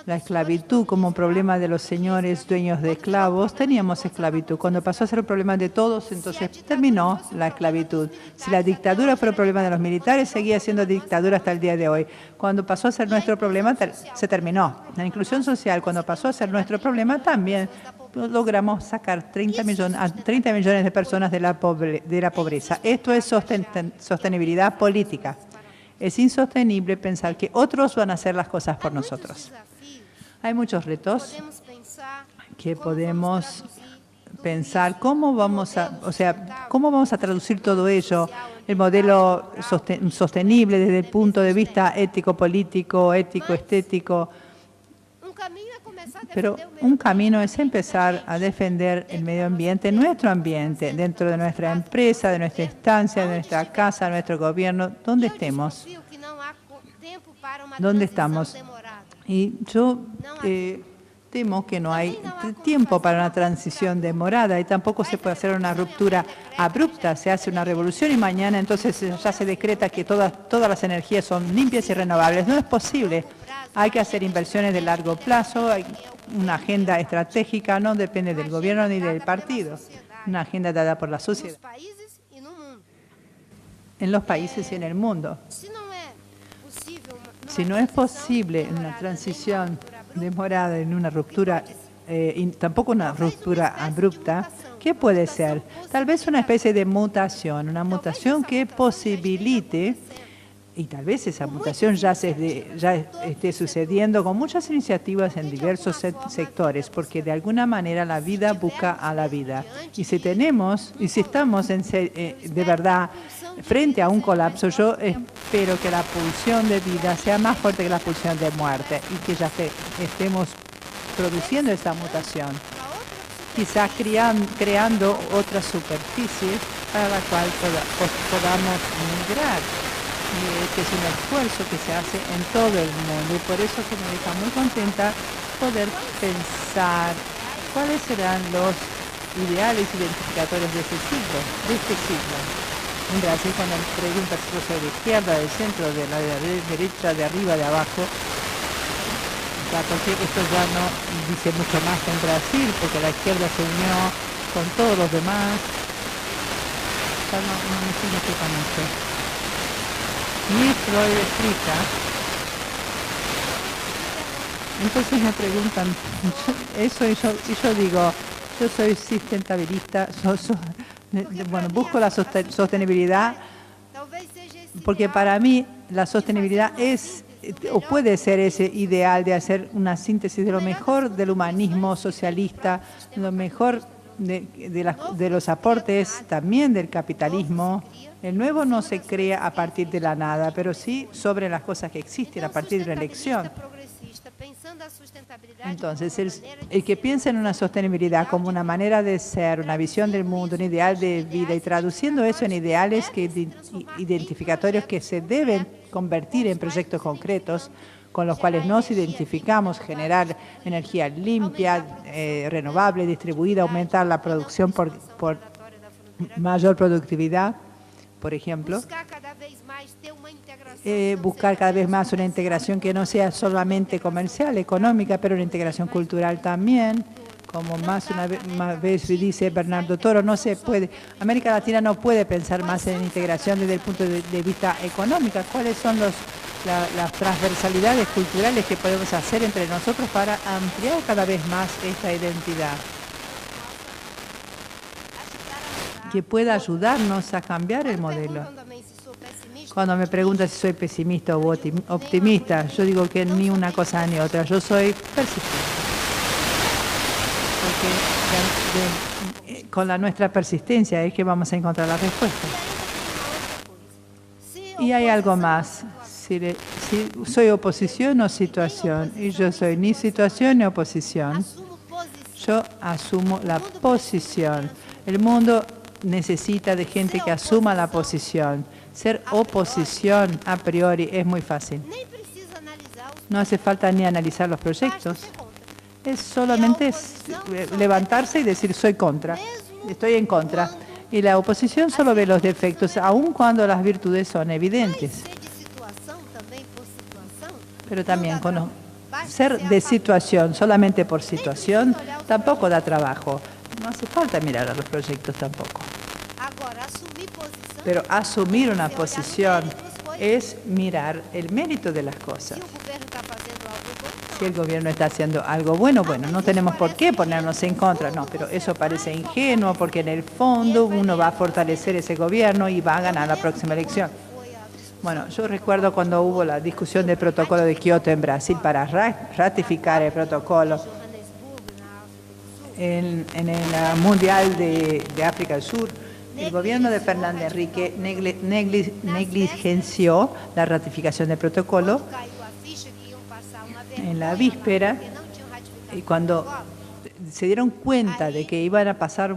la esclavitud como problema de los señores dueños de esclavos, teníamos esclavitud. Cuando pasó a ser el problema de todos, entonces terminó la esclavitud. Si la dictadura fue el problema de los militares, seguía siendo dictadura hasta el día de hoy. Cuando pasó a ser nuestro problema, se terminó. La inclusión social, cuando pasó a ser nuestro problema, también logramos sacar 30 millones de personas de la pobreza. Esto es sostenibilidad política. Es insostenible pensar que otros van a hacer las cosas por nosotros. Hay muchos retos que podemos pensar cómo vamos a traducir todo ello, el modelo sostenible desde el punto de vista ético-político, ético-estético. Pero un camino es empezar a defender el medio ambiente, nuestro ambiente, dentro de nuestra empresa, de nuestra estancia, de nuestra casa, de nuestro gobierno, donde estemos. ¿Dónde estamos? Y yo temo que no hay tiempo para una transición demorada y tampoco se puede hacer una ruptura abrupta. Se hace una revolución y mañana entonces ya se decreta que todas las energías son limpias y renovables. No es posible. Hay que hacer inversiones de largo plazo, hay una agenda estratégica, no depende del gobierno ni del partido. Una agenda dada por la sociedad. En los países y en el mundo. Si no es posible una transición demorada en una ruptura, y tampoco una ruptura abrupta, ¿qué puede ser? Tal vez una especie de mutación, una mutación que posibilite, y tal vez esa mutación ya esté sucediendo con muchas iniciativas en diversos sectores, porque de alguna manera la vida busca a la vida. Y si estamos de verdad frente a un colapso, yo espero que la pulsión de vida sea más fuerte que la pulsión de muerte y que ya estemos produciendo esta mutación. Quizás creando otra superficie para la cual podamos migrar. Que es un esfuerzo que se hace en todo el mundo y por eso que me deja muy contenta poder pensar cuáles serán los ideales identificatorios de este siglo. En Brasil, cuando me preguntas si yo soy de izquierda, del centro, de la derecha, de arriba, de abajo, porque esto ya no dice mucho más que en Brasil, porque la izquierda se unió con todos los demás, ya no me significa mucho. Ni Freud explica. Entonces me preguntan eso y yo digo, yo soy sustentabilista, busco la sostenibilidad porque para mí la sostenibilidad es o puede ser ese ideal de hacer una síntesis de lo mejor del humanismo socialista, lo mejor de los aportes también del capitalismo. El nuevo no se crea a partir de la nada, pero sí sobre las cosas que existen a partir de la elección. Entonces, el que piensa en una sostenibilidad como una manera de ser, una visión del mundo, un ideal de vida y traduciendo eso en ideales identificatorios que se deben convertir en proyectos concretos con los cuales nos identificamos, generar energía limpia, renovable, distribuida, aumentar la producción por mayor productividad, por ejemplo, buscar cada vez más una integración que no sea solamente comercial, económica, pero una integración cultural también, como una vez dice Bernardo Toro, no se puede, América Latina no puede pensar más en integración desde el punto de vista económico. ¿Cuáles son las transversalidades culturales que podemos hacer entre nosotros para ampliar cada vez más esta identidad? Que pueda ayudarnos a cambiar el modelo. Cuando me preguntan si soy pesimista o optimista, yo digo que ni una cosa ni otra. Yo soy persistente. Porque con nuestra persistencia es que vamos a encontrar la respuesta. Y hay algo más. Si soy oposición o situación, y yo soy ni situación ni oposición, yo asumo la posición. El mundo necesita de gente que asuma la posición. Ser oposición a priori es muy fácil. No hace falta ni analizar los proyectos. Es solamente levantarse y decir soy contra, estoy en contra. Y la oposición solo ve los defectos, aun cuando las virtudes son evidentes. Pero también ser de situación solamente por situación tampoco da trabajo. No hace falta mirar a los proyectos tampoco. Pero asumir una posición es mirar el mérito de las cosas. Si el gobierno está haciendo algo bueno, no tenemos por qué ponernos en contra, no, pero eso parece ingenuo porque en el fondo uno va a fortalecer ese gobierno y va a ganar la próxima elección. Bueno, yo recuerdo cuando hubo la discusión del protocolo de Kioto en Brasil para ratificar el protocolo en el Mundial de África del Sur. El gobierno de Fernando Henrique negligenció la ratificación del protocolo. En la víspera, cuando se dieron cuenta de que iban a pasar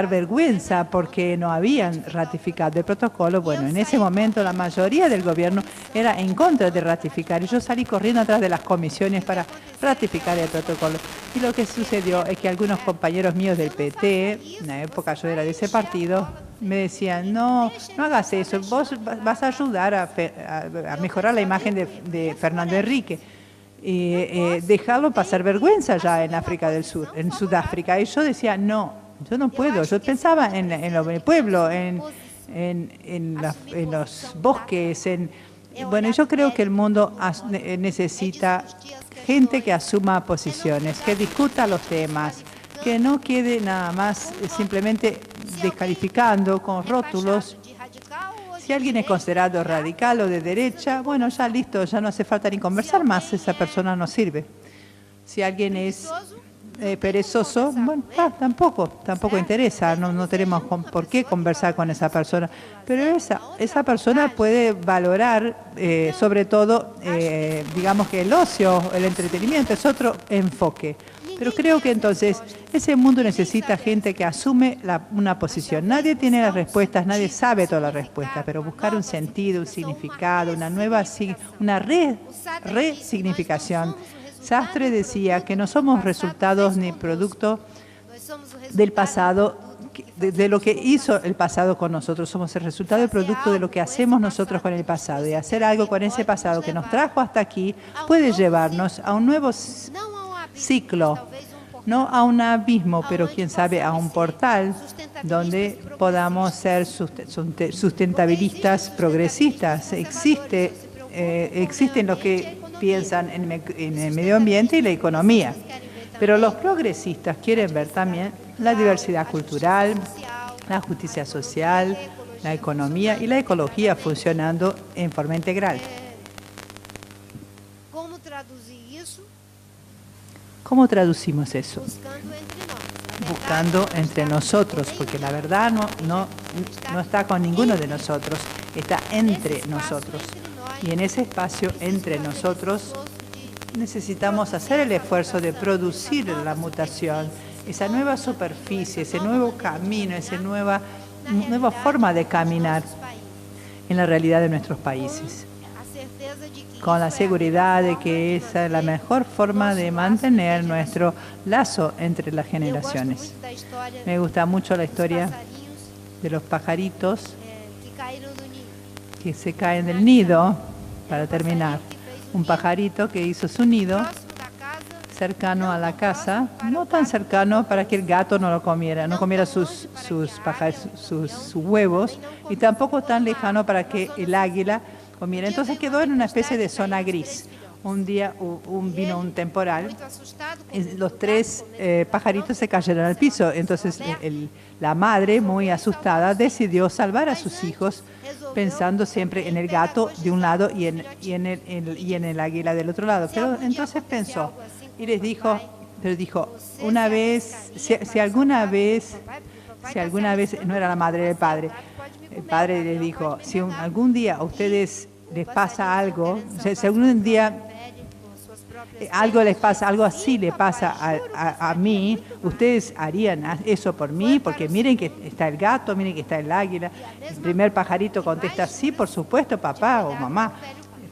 vergüenza porque no habían ratificado el protocolo, bueno, en ese momento la mayoría del gobierno era en contra de ratificar y yo salí corriendo atrás de las comisiones para ratificar el protocolo. Y lo que sucedió es que algunos compañeros míos del PT, en la época yo era de ese partido, me decían, no hagas eso, vos vas a ayudar a mejorar la imagen de Fernando Henrique. Dejarlo pasar vergüenza ya en África del Sur, en Sudáfrica. Y yo decía, no, yo no puedo. Yo pensaba en el pueblo, en los bosques. Bueno, yo creo que el mundo necesita gente que asuma posiciones, que discuta los temas, que no quede nada más simplemente descalificando con rótulos. Si alguien es considerado radical o de derecha, bueno, ya listo, ya no hace falta ni conversar más, esa persona no sirve. Si alguien es perezoso, bueno, tampoco interesa, no tenemos por qué conversar con esa persona. Pero esa persona puede valorar, sobre todo, digamos que el ocio, el entretenimiento, es otro enfoque. Pero creo que entonces ese mundo necesita gente que asume una posición. Nadie tiene las respuestas, nadie sabe todas las respuestas, pero buscar un sentido, un significado, una resignificación. Sartre decía que no somos resultados ni producto del pasado, de lo que hizo el pasado con nosotros. Somos el resultado y producto de lo que hacemos nosotros con el pasado. Y hacer algo con ese pasado que nos trajo hasta aquí puede llevarnos a un nuevo ciclo, no a un abismo, pero quién sabe a un portal donde podamos ser sustentabilistas, progresistas. Existen los que piensan en el medio ambiente y la economía, pero los progresistas quieren ver también la diversidad cultural, la justicia social, la economía y la ecología funcionando en forma integral. ¿Cómo traducimos eso? Buscando entre nosotros, porque la verdad no está con ninguno de nosotros, está entre nosotros. Y en ese espacio entre nosotros necesitamos hacer el esfuerzo de producir la mutación, esa nueva superficie, ese nuevo camino, esa nueva forma de caminar en la realidad de nuestros países, con la seguridad de que esa es la mejor forma de mantener nuestro lazo entre las generaciones. Me gusta mucho la historia de los pajaritos que se caen del nido. Para terminar, un pajarito que hizo su nido cercano a la casa, no tan cercano para que el gato no comiera sus huevos, y tampoco tan lejano para que el águila comiera. Entonces quedó en una especie de zona gris. Un día vino un temporal, y los tres pajaritos se cayeron al piso. Entonces la madre, muy asustada, decidió salvar a sus hijos, pensando siempre en el gato de un lado y en el águila del otro lado. Pero entonces pensó y dijo, una vez, si alguna vez, no era la madre del padre, el padre les dijo, si algún día a ustedes les pasa algo, si algún día algo así le pasa a mí, ustedes harían eso por mí, porque miren que está el gato, miren que está el águila. El primer pajarito contesta, sí, por supuesto, papá o mamá,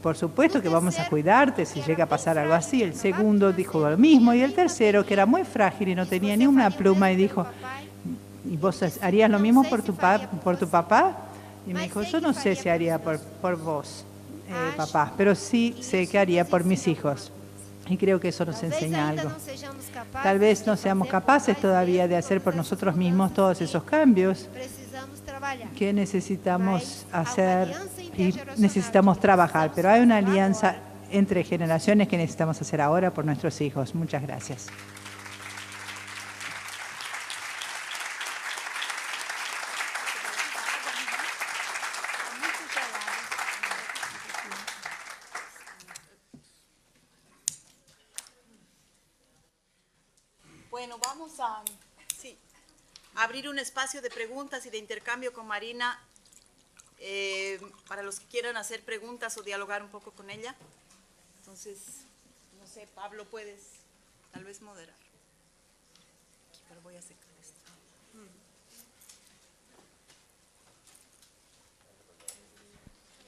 por supuesto que vamos a cuidarte si llega a pasar algo así. El segundo dijo lo mismo, y el tercero, que era muy frágil y no tenía ni una pluma, y dijo, ¿y vos harías lo mismo por tu papá? Y me dijo, yo no sé si haría por vos, papá, pero sí sé que haría por mis hijos. Y creo que eso nos enseña algo. Tal vez no seamos capaces todavía de hacer por nosotros mismos todos esos cambios que necesitamos hacer y necesitamos trabajar. Pero hay una alianza entre generaciones que necesitamos hacer ahora por nuestros hijos. Muchas gracias. Bueno, vamos a abrir un espacio de preguntas y de intercambio con Marina para los que quieran hacer preguntas o dialogar un poco con ella. Entonces, no sé, Pablo, ¿puedes Tal vez moderar. Pero voy a secar esto.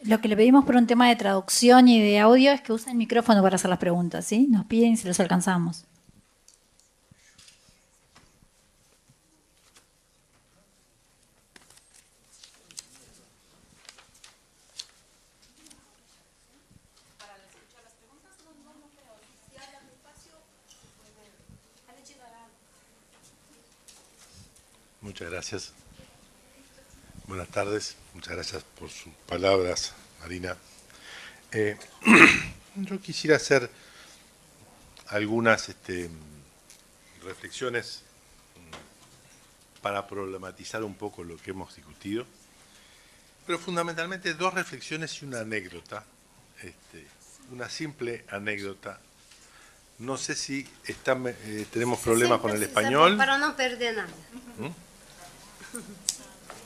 Lo que le pedimos por un tema de traducción y de audio es que use el micrófono para hacer las preguntas, ¿sí? Nos piden si los alcanzamos. Muchas gracias. Buenas tardes. Muchas gracias por sus palabras, Marina. Yo quisiera hacer algunas reflexiones para problematizar un poco lo que hemos discutido, pero fundamentalmente dos reflexiones y una anécdota, una simple anécdota. No sé si tenemos problemas con el español. Para no perder nada.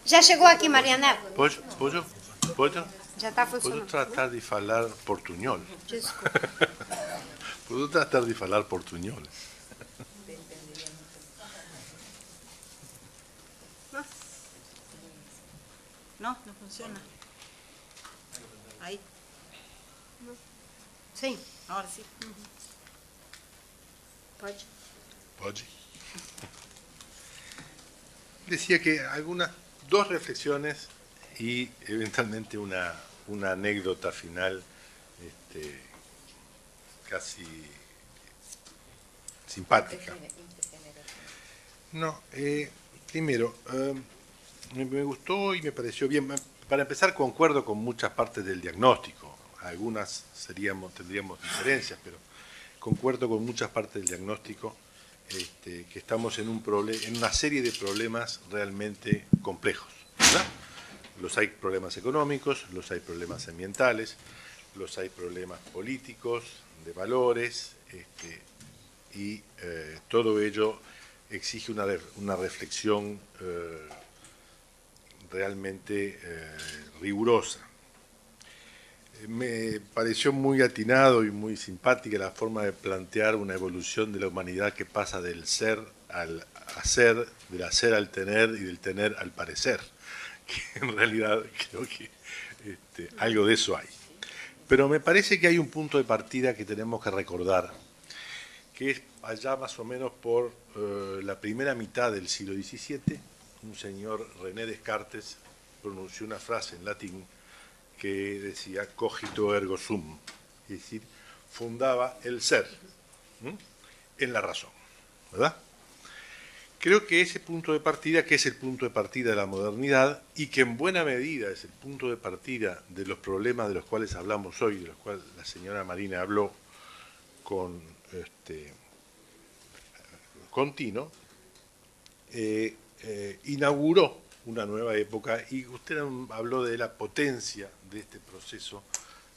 Já chegou aqui, Mariana? Posso Já está funcionando. tratar de falar portuñol. Desculpa. Posso tratar de falar portuñol. No, no funciona. Ahí. Sim, Ahora sí. pode. Pode. Decía que dos reflexiones y eventualmente una anécdota final casi simpática. No, primero, me gustó y me pareció bien. Para empezar, concuerdo con muchas partes del diagnóstico. Algunas tendríamos diferencias, pero concuerdo con muchas partes del diagnóstico. Que estamos en una serie de problemas realmente complejos, ¿verdad? Los hay problemas económicos, los hay problemas ambientales, los hay problemas políticos, de valores, y todo ello exige una reflexión realmente rigurosa. Me pareció muy atinado y muy simpática la forma de plantear una evolución de la humanidad que pasa del ser al hacer, del hacer al tener y del tener al parecer. Que en realidad creo que algo de eso hay. Pero me parece que hay un punto de partida que tenemos que recordar, que es allá más o menos por la primera mitad del siglo XVII, un señor René Descartes pronunció una frase en latín que decía cogito ergo sum, es decir, fundaba el ser en la razón, ¿verdad? Creo que ese punto de partida, que es el punto de partida de la modernidad y que en buena medida es el punto de partida de los problemas de los cuales hablamos hoy, de los cuales la señora Marina habló con Tino, inauguró una nueva época, y usted habló de la potencia de este proceso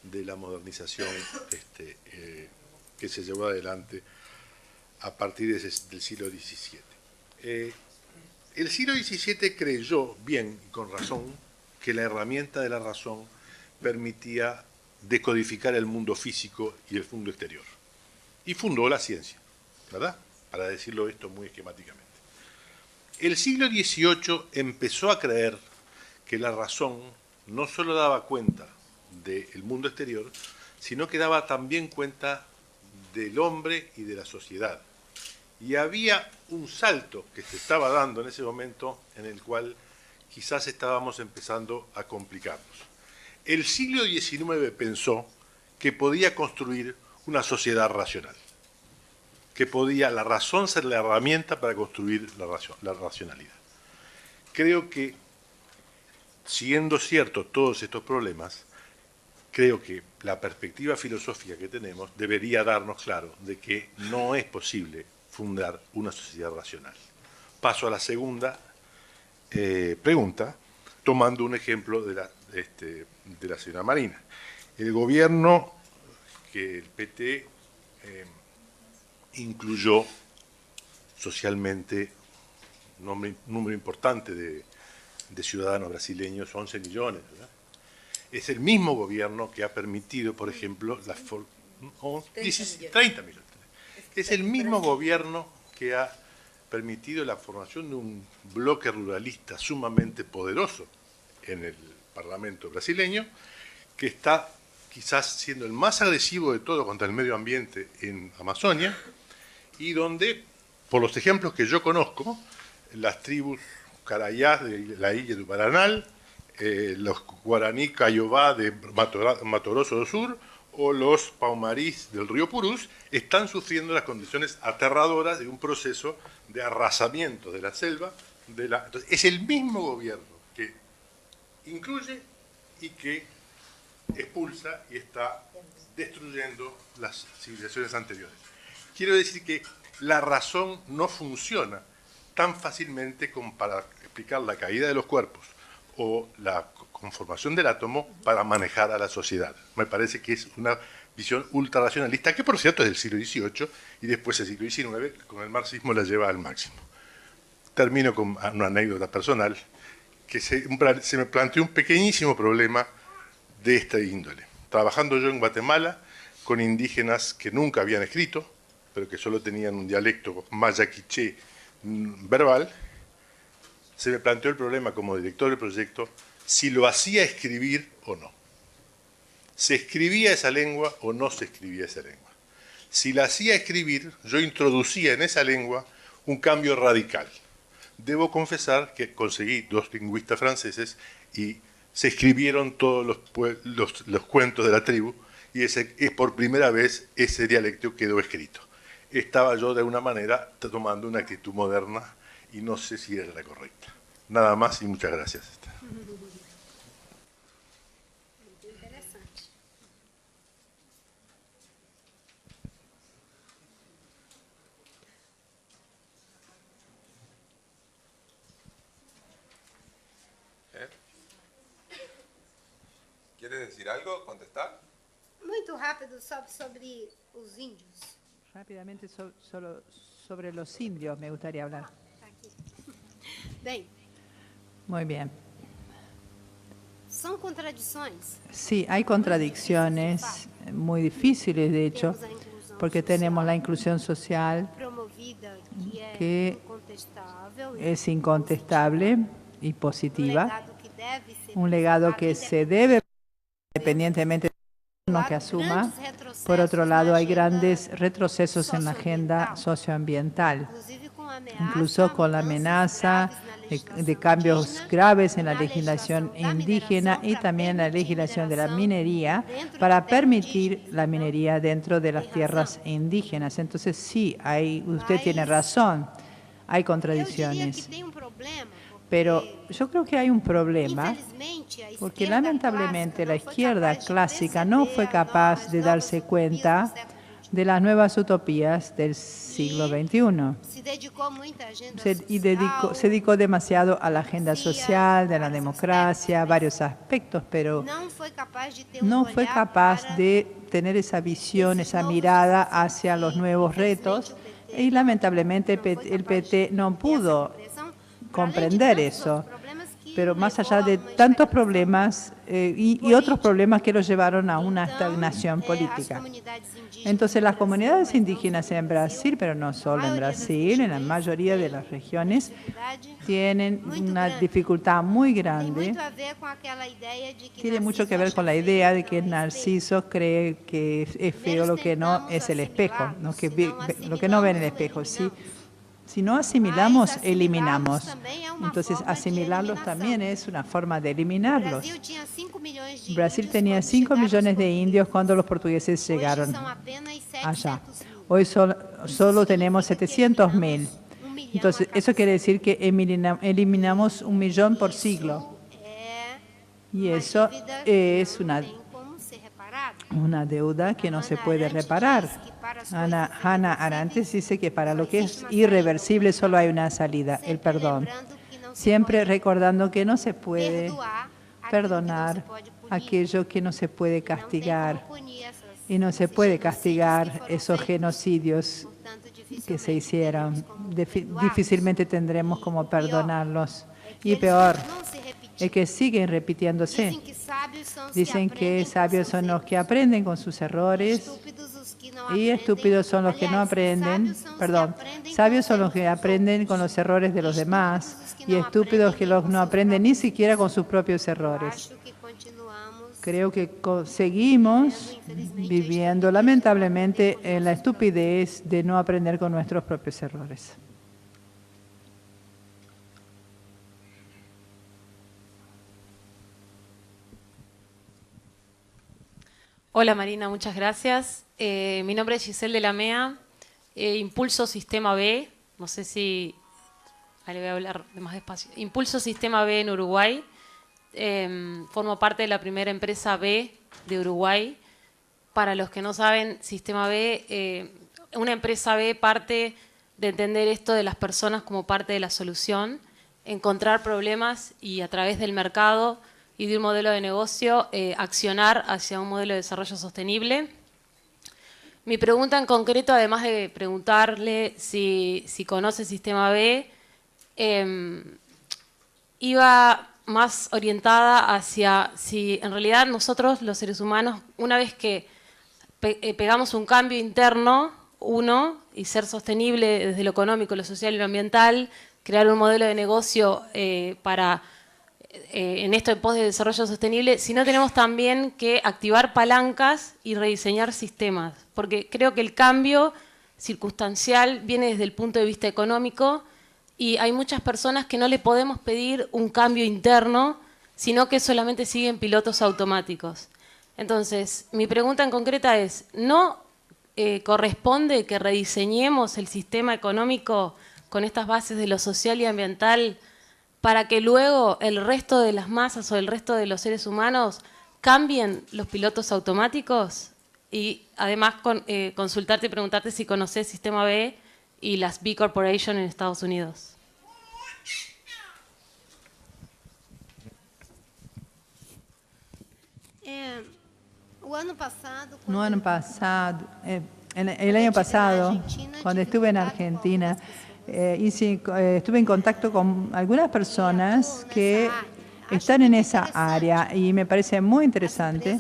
de la modernización que se llevó adelante a partir del siglo XVII. El siglo XVII creyó, bien y con razón, que la herramienta de la razón permitía decodificar el mundo físico y el mundo exterior. Y fundó la ciencia, ¿verdad? Para decirlo esto muy esquemáticamente. El siglo XVIII empezó a creer que la razón no solo daba cuenta del mundo exterior, sino que daba también cuenta del hombre y de la sociedad. Y había un salto que se estaba dando en ese momento en el cual quizás estábamos empezando a complicarnos. El siglo XIX pensó que podía construir una sociedad racional, que podía la razón ser la herramienta para construir la racionalidad. Creo que, siendo ciertos todos estos problemas, creo que la perspectiva filosófica que tenemos debería darnos claro de que no es posible fundar una sociedad racional. Paso a la segunda pregunta, tomando un ejemplo de la señora Marina. El gobierno que el PT incluyó socialmente un número importante de ciudadanos brasileños, 11 millones, ¿verdad? Es el mismo gobierno que ha permitido, por ejemplo, 30 millones. Es el mismo gobierno que ha permitido la formación de un bloque ruralista sumamente poderoso en el Parlamento brasileño, que está quizás siendo el más agresivo de todo contra el medio ambiente en Amazonia, y donde, por los ejemplos que yo conozco, las tribus carayás de la Ilha do Paranal, los guaraní cayobá de Mato Grosso do Sur o los paumarís del río Purús están sufriendo las condiciones aterradoras de un proceso de arrasamiento de la selva. Entonces, es el mismo gobierno que incluye y que expulsa y está destruyendo las civilizaciones anteriores. Quiero decir que la razón no funciona tan fácilmente como para explicar la caída de los cuerpos o la conformación del átomo para manejar a la sociedad. Me parece que es una visión ultrarracionalista, que por cierto es del siglo XVIII y después del siglo XIX, con el marxismo la lleva al máximo. Termino con una anécdota personal, que se me planteó un pequeñísimo problema de esta índole. Trabajando yo en Guatemala con indígenas que nunca habían escrito, pero que solo tenían un dialecto maya quiché verbal, se me planteó el problema como director del proyecto si lo hacía escribir o no. ¿Se escribía esa lengua o no se escribía esa lengua? Si la hacía escribir, yo introducía en esa lengua un cambio radical. Debo confesar que conseguí 2 lingüistas franceses y se escribieron todos los cuentos de la tribu y por primera vez ese dialecto quedó escrito. Estaba yo de alguna manera tomando una actitud moderna y no sé si era la correcta. Nada más y muchas gracias. ¿Quieres decir algo? ¿Contestar? Muito rápido sobre os índios. Rápidamente solo sobre los indios me gustaría hablar. Aqui. Bem, Muy bien. são contradições. Sí, hay contradicciones muy difíciles, de hecho, Temos a inclusão porque tenemos la inclusión social promovida, que incontestável, es incontestable y positiva, legado que deve ser un legado que se debe, independientemente de lo que asuma. Por otro lado, hay grandes retrocesos en la agenda socioambiental, incluso con la amenaza de cambios graves en la legislación indígena y también en la legislación de la minería para permitir la minería dentro de las tierras indígenas. Entonces, sí, usted tiene razón, hay contradicciones. Pero yo creo que hay un problema, porque lamentablemente la izquierda clásica no fue capaz de darse cuenta de las nuevas utopías del siglo XXI. Se dedicó demasiado a la agenda social, de la democracia, varios aspectos, pero no fue capaz de tener esa visión, esa mirada hacia los nuevos retos, y lamentablemente el PT no pudo comprender eso, pero más allá de tantos problemas y otros problemas que los llevaron a una estagnación política. Entonces las comunidades indígenas en Brasil, pero no solo en Brasil, en la mayoría de las regiones, tienen una dificultad muy grande. Tiene mucho que ver con la idea de que Narciso cree que es feo lo que no es el espejo, lo que no ve en el espejo. ¿Sí? Si no asimilamos, eliminamos. Entonces, asimilarlos también es una forma de eliminarlos. Brasil tenía 5 millones de indios cuando los portugueses llegaron allá. Hoy solo tenemos 700.000. Entonces, eso quiere decir que eliminamos 1 millón por siglo. Y eso es una deuda que no se puede reparar. Hannah Arendt dice que para lo que es irreversible solo hay una salida, el perdón. Siempre recordando que no se puede perdonar aquello que no se puede castigar. Y no se puede castigar esos genocidios que se hicieron. Difícilmente tendremos como perdonarlos. Y peor, es que siguen repitiéndose. Dicen que sabios son los que aprenden con sus errores Y estúpidos son los que no aprenden, perdón, sabios son los que aprenden con los errores de los demás y estúpidos que los no aprenden ni siquiera con sus propios errores. Creo que seguimos viviendo lamentablemente en la estupidez de no aprender con nuestros propios errores. Hola Marina, muchas gracias. Mi nombre es Giselle de la MEA, Impulso Sistema B, no sé si... Ahí le voy a hablar de más despacio. Impulso Sistema B en Uruguay. Formo parte de la primera empresa B de Uruguay. Para los que no saben, Sistema B, una empresa B parte de entender esto de las personas como parte de la solución, encontrar problemas y a través del mercado y de un modelo de negocio, accionar hacia un modelo de desarrollo sostenible. Mi pregunta en concreto, además de preguntarle si conoce Sistema B, iba más orientada hacia si en realidad nosotros, los seres humanos, una vez que pegamos un cambio interno, y ser sostenible desde lo económico, lo social y lo ambiental, crear un modelo de negocio para... en esto en pos de desarrollo sostenible, si no tenemos también que activar palancas y rediseñar sistemas, porque creo que el cambio circunstancial viene desde el punto de vista económico y hay muchas personas que no le podemos pedir un cambio interno, sino que solamente siguen pilotos automáticos. Entonces, mi pregunta en concreta es, ¿no corresponde que rediseñemos el sistema económico con estas bases de lo social y ambiental para que luego el resto de las masas o el resto de los seres humanos cambien los pilotos automáticos? Y además consultarte y preguntarte si conoces Sistema B y las B Corporation en Estados Unidos. El año pasado, cuando estuve en Argentina, estuve en contacto con algunas personas que están en esa área y me parece muy interesante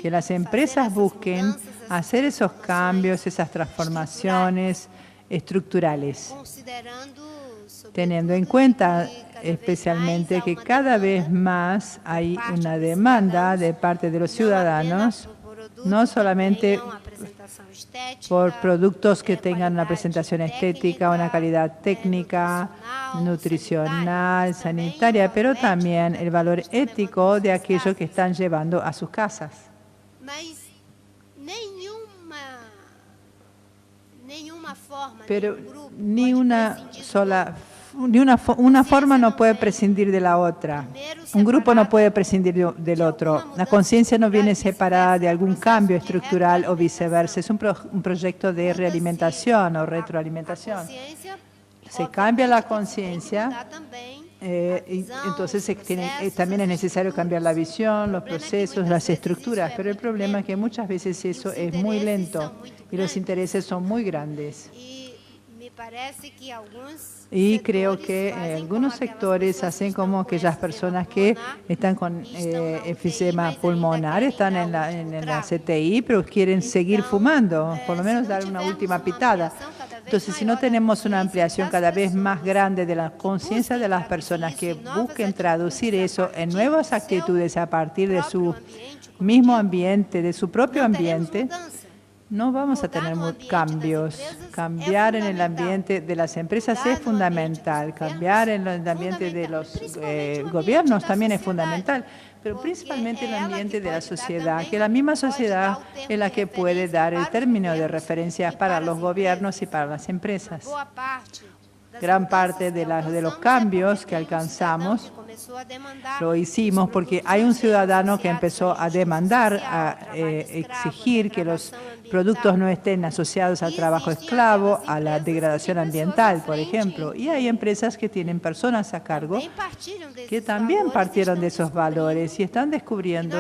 que las empresas busquen hacer esos cambios, esas transformaciones estructurales, teniendo en cuenta especialmente que cada vez más hay una demanda de parte de los ciudadanos, no solamente por productos que tengan una presentación estética, una calidad técnica, nutricional, sanitaria, pero también el valor ético de aquello que están llevando a sus casas. Pero ni una forma no puede prescindir de la otra. Un grupo no puede prescindir del otro. La conciencia no viene separada de algún cambio estructural o viceversa. Es un proyecto de realimentación o retroalimentación. Se cambia la conciencia, y entonces también es necesario cambiar la visión, los procesos, las estructuras. Pero el problema es que muchas veces eso es muy lento y los intereses son muy grandes. Y creo que algunos sectores hacen como aquellas personas que están con enfisema pulmonar, están en la CTI, pero quieren seguir fumando, por lo menos dar una última pitada. Entonces, si no tenemos una ampliación cada vez más grande de la conciencia de las personas que busquen traducir eso en nuevas actitudes a partir de su mismo ambiente, de su propio ambiente, no vamos a tener cambios. Cambiar en el ambiente de las empresas es fundamental. Cambiar en el ambiente de los gobiernos también es fundamental. Pero principalmente en el ambiente de la sociedad, que la misma sociedad es la que puede dar el término de referencia para los gobiernos y para las empresas. Gran parte de los cambios que alcanzamos lo hicimos porque hay un ciudadano que empezó a demandar, a exigir que los productos no estén asociados al trabajo esclavo, a la degradación ambiental, por ejemplo. Y hay empresas que tienen personas a cargo que también partieron de esos valores y están descubriendo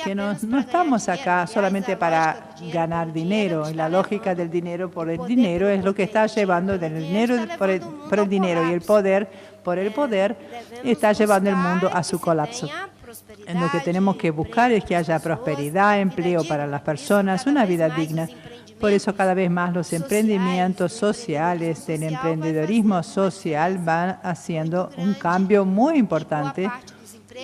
que no estamos acá solamente para ganar dinero. Y la lógica del dinero por el dinero es lo que está llevando del dinero por el dinero y el poder por el poder está llevando el mundo a su colapso. En lo que tenemos que buscar es que haya prosperidad, empleo para las personas, una vida digna. Por eso cada vez más los emprendimientos sociales del emprendedorismo social van haciendo un cambio muy importante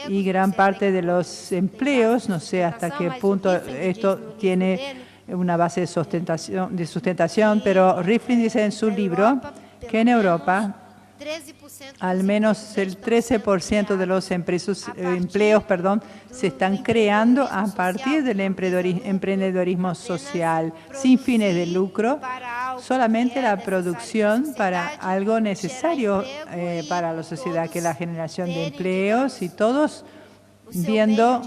y gran parte de los empleos, no sé hasta qué punto esto tiene una base de sustentación, pero Rifkin dice en su libro que en Europa al menos el 13% de los empleos se están creando a partir del emprendedorismo social, sin fines de lucro, solamente la producción para algo necesario para la sociedad, que es la generación de empleos y todos viendo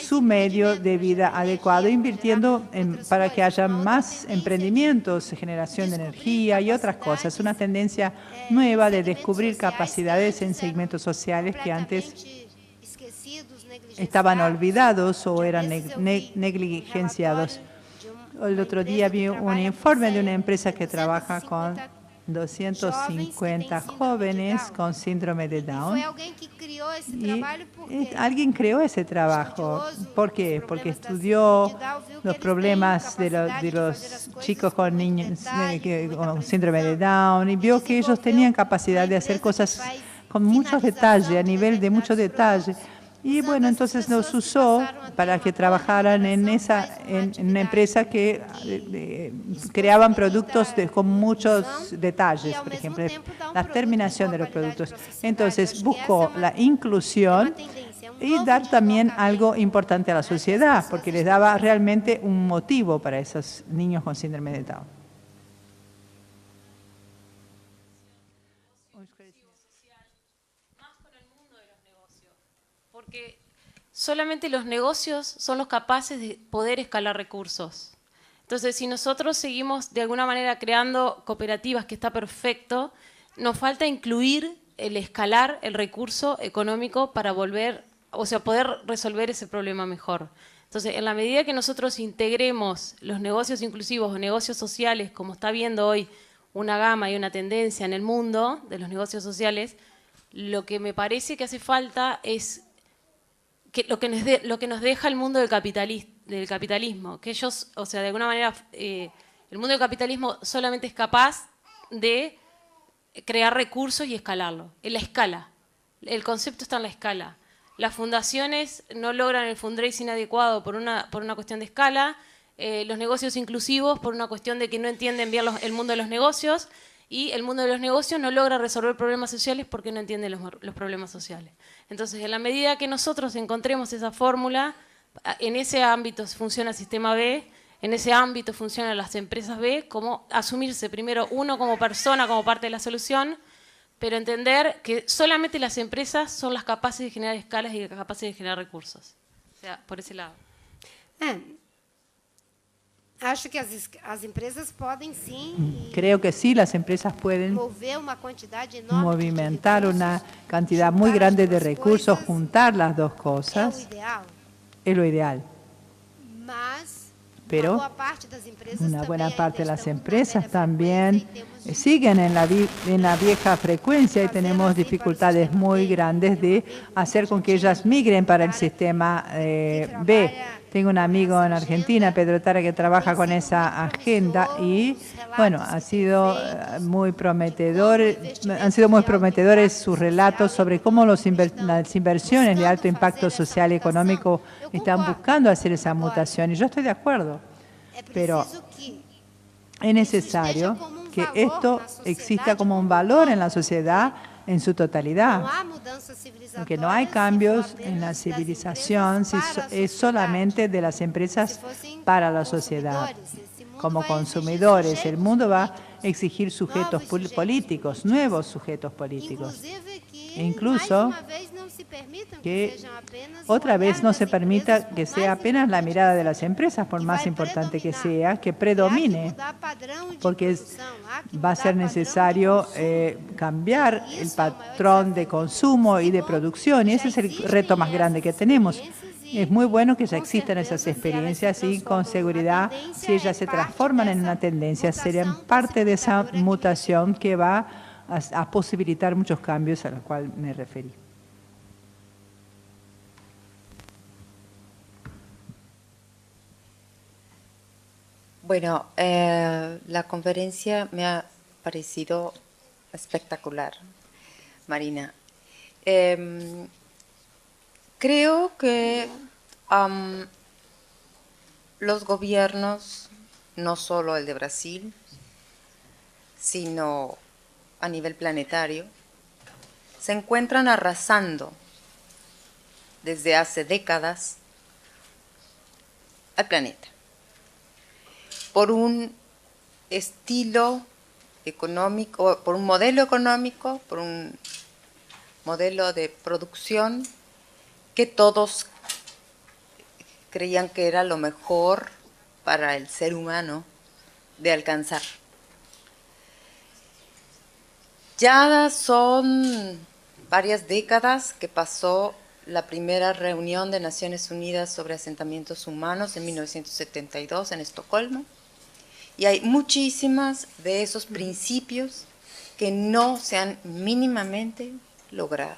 su medio de vida adecuado, invirtiendo para que haya más emprendimientos, generación de energía y otras cosas. Una tendencia nueva de descubrir capacidades en segmentos sociales que antes estaban olvidados o eran negligenciados. El otro día vi un informe de una empresa que trabaja con 250 jóvenes con síndrome de Down. Y alguien creó ese trabajo. ¿Por qué? Porque estudió los problemas de los chicos con síndrome de Down y vio que ellos tenían capacidad de hacer cosas con muchos detalles, a nivel de mucho detalle. Y bueno, entonces los usó para que trabajaran en una empresa que creaban productos con muchos detalles, por ejemplo, la terminación de los productos. Entonces buscó la inclusión y dar también algo importante a la sociedad, porque les daba realmente un motivo para esos niños con síndrome de Down. Porque solamente los negocios son los capaces de poder escalar recursos. Entonces, si nosotros seguimos de alguna manera creando cooperativas, que está perfecto, nos falta incluir el escalar el recurso económico para poder resolver ese problema mejor. Entonces, en la medida que nosotros integremos los negocios inclusivos o negocios sociales, como está viendo hoy una gama y una tendencia en el mundo de los negocios sociales, lo que me parece que hace falta es que lo que nos deja el mundo del capitalismo, que ellos, o sea, de alguna manera, el mundo del capitalismo solamente es capaz de crear recursos y escalarlo, en la escala. El concepto está en la escala. Las fundaciones no logran el fundraising adecuado por una cuestión de escala, los negocios inclusivos por una cuestión de que no entienden bien el mundo de los negocios, y el mundo de los negocios no logra resolver problemas sociales porque no entiende los problemas sociales. Entonces, en la medida que nosotros encontremos esa fórmula, en ese ámbito funciona el sistema B, en ese ámbito funcionan las empresas B, como asumirse primero uno como persona, como parte de la solución, pero entender que solamente las empresas son las capaces de generar escalas y capaces de generar recursos. O sea, por ese lado. Acho que as empresas podem sim. Creo que sí, las empresas pueden movimentar una cantidad muy grande de recursos, juntar las dos cosas. Es lo ideal. Pero una buena parte de las empresas también siguen en la vieja frecuencia y tenemos dificultades muy grandes de hacer con que ellas migren para el sistema B. Tengo un amigo en Argentina, Pedro Tara, que trabaja con esa agenda y, bueno, han sido muy prometedores sus relatos sobre cómo las inversiones de alto impacto social y económico están buscando hacer esa mutación. Y yo estoy de acuerdo, pero es necesario que esto exista como un valor en la sociedad en su totalidad. Porque no hay cambios en la civilización si es solamente de las empresas para la sociedad. Como consumidores, el mundo va a exigir sujetos políticos, nuevos sujetos políticos. E incluso que otra vez no se permita que sea apenas la mirada de las empresas, por más importante que sea, que predomine, porque va a ser necesario cambiar el patrón de consumo y de producción, y ese es el reto más grande que tenemos. Es muy bueno que ya existan esas experiencias y con seguridad, si ellas se transforman en una tendencia, serían parte de esa mutación que va a posibilitar muchos cambios a los cuales me referí. Bueno, la conferencia me ha parecido espectacular, Marina. Creo que los gobiernos, no solo el de Brasil, sino a nivel planetario, se encuentran arrasando desde hace décadas al planeta por un estilo económico, por un modelo económico, por un modelo de producción que todos creían que era lo mejor para el ser humano de alcanzar. Ya son varias décadas que pasó la primera reunión de Naciones Unidas sobre asentamientos humanos en 1972 en Estocolmo, y hay muchísimas de esos principios que no se han mínimamente logrado.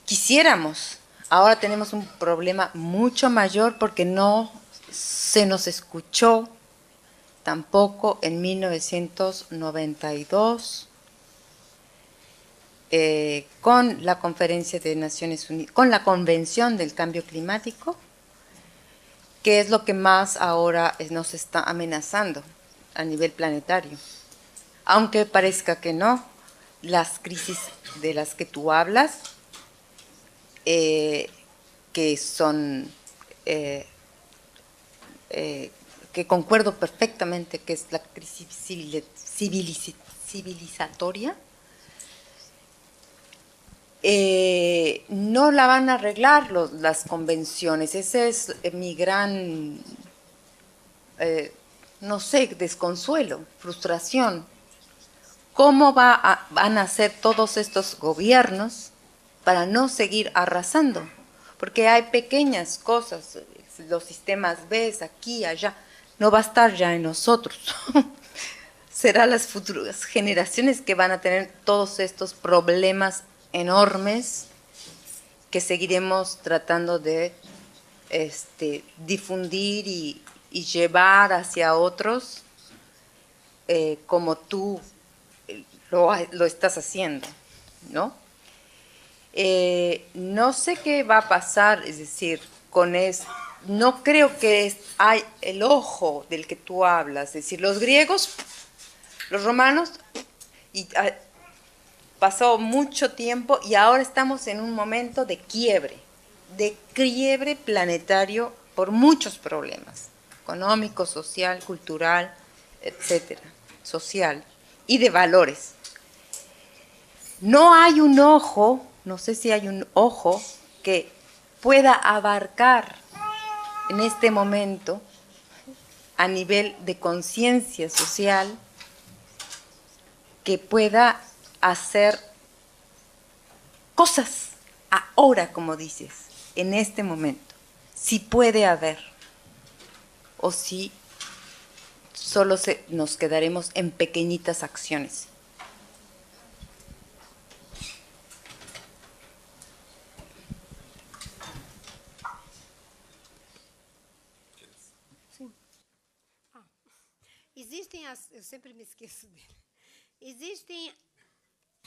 Quisiéramos, ahora tenemos un problema mucho mayor porque no se nos escuchó tampoco en 1992 con la Conferencia de Naciones Unidas, con la Convención del Cambio Climático, que es lo que más ahora nos está amenazando a nivel planetario. Aunque parezca que no, las crisis de las que tú hablas, que son, que concuerdo perfectamente que es la crisis civilizatoria, no la van a arreglar las convenciones. Ese es mi gran, no sé, desconsuelo, frustración. ¿Cómo van a hacer todos estos gobiernos para no seguir arrasando? Porque hay pequeñas cosas, los sistemas B, aquí, allá, no va a estar ya en nosotros. Serán las futuras generaciones que van a tener todos estos problemas enormes que seguiremos tratando de difundir y llevar hacia otros como tú lo estás haciendo, ¿no? No sé qué va a pasar, es decir, con eso. No creo que hay el ojo del que tú hablas, es decir, los griegos, los romanos, y pasó mucho tiempo y ahora estamos en un momento de quiebre planetario por muchos problemas, económico, social, cultural, etcétera, social y de valores. No hay un ojo, no sé si hay un ojo que pueda abarcar en este momento a nivel de conciencia social, que pueda hacer cosas ahora, como dices, en este momento. Si puede haber, o si solo nos quedaremos en pequeñitas acciones. Eu sempre me esqueço dele.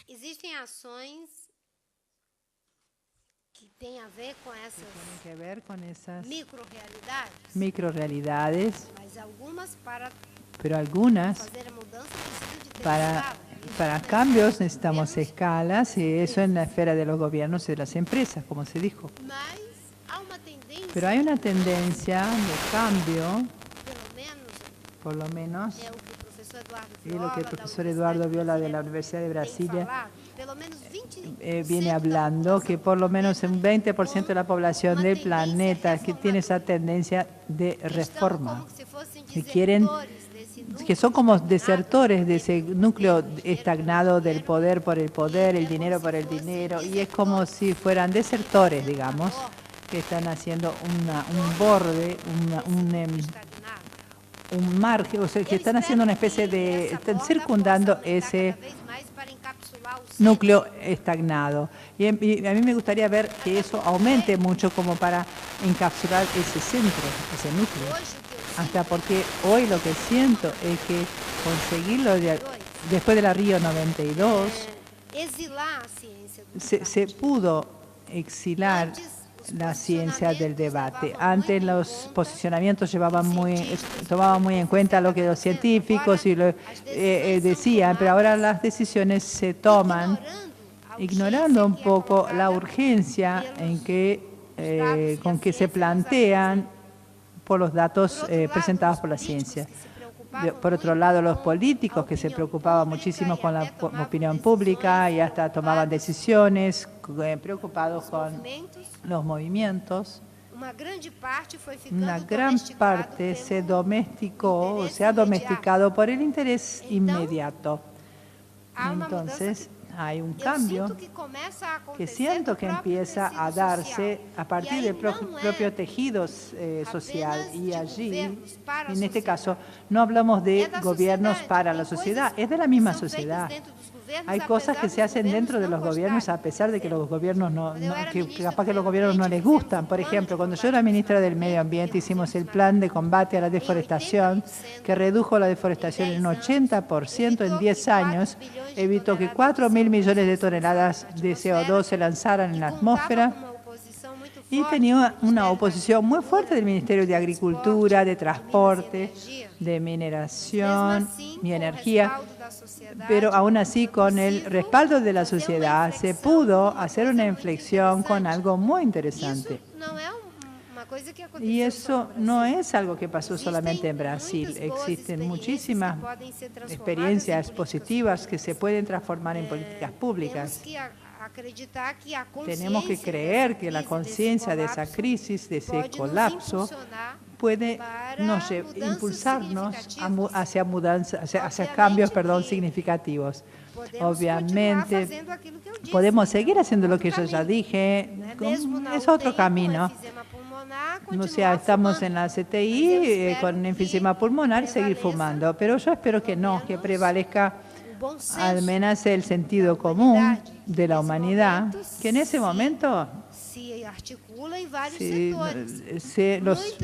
Existem ações que têm a ver com essas microrealidades, pero algunas para cambios necesitamos escalas, y eso en la esfera de los gobiernos y de las empresas, como se dijo. Pero hay una tendencia de cambio, por lo menos, y lo que el profesor Eduardo Viola de la Universidad de Brasilia viene hablando, que por lo menos un 20% de la población del planeta que tiene esa tendencia de reforma, y quieren, que son como desertores de ese núcleo estagnado del poder por el poder, el dinero por el dinero, y es como si fueran desertores, digamos, que están haciendo un borde, un margen, o sea, que están haciendo una especie de, están circundando ese núcleo estagnado. Y a mí me gustaría ver que eso aumente mucho como para encapsular ese centro, ese núcleo. hasta porque hoy lo que siento es que conseguirlo después de la Río 92, se pudo exilar la ciencia del debate. Antes los posicionamientos tomaban muy en cuenta lo que los científicos y decían, pero ahora las decisiones se toman ignorando un poco la urgencia con que se plantean por los datos presentados por la ciencia. Por otro lado, los políticos que se preocupaban muchísimo con la opinión pública y hasta tomaban decisiones preocupados con los movimientos. Una gran parte se ha domesticado por el interés inmediato. Entonces, hay un cambio que siento que empieza a darse a partir del propio tejido social. Y allí, en este caso, no hablamos de gobiernos para la sociedad, es de la misma sociedad. Hay cosas que se hacen dentro de los gobiernos a pesar de que los gobiernos que capaz que los gobiernos no les gustan. Por ejemplo, cuando yo era ministra del Medio Ambiente hicimos el plan de combate a la deforestación que redujo la deforestación en un 80% en 10 años, evitó que 4.000 millones de toneladas de CO2 se lanzaran en la atmósfera y tenía una oposición muy fuerte del Ministerio de Agricultura, de Transporte, de Mineración y Energía. Pero aún así, con el respaldo de la sociedad, se pudo hacer una inflexión con algo muy interesante. Y eso no es algo que pasó solamente en Brasil. Existen muchísimas experiencias positivas que se pueden transformar en políticas públicas. Tenemos que creer que la conciencia de esa crisis, de ese colapso, puede impulsarnos hacia cambios cambios significativos. Podemos seguir haciendo lo que yo ya dije, es otro camino. O sea, estamos en la CTI con enfisema pulmonar y seguir fumando, pero yo espero que no, que prevalezca al menos el sentido común de la humanidad, que en ese momento los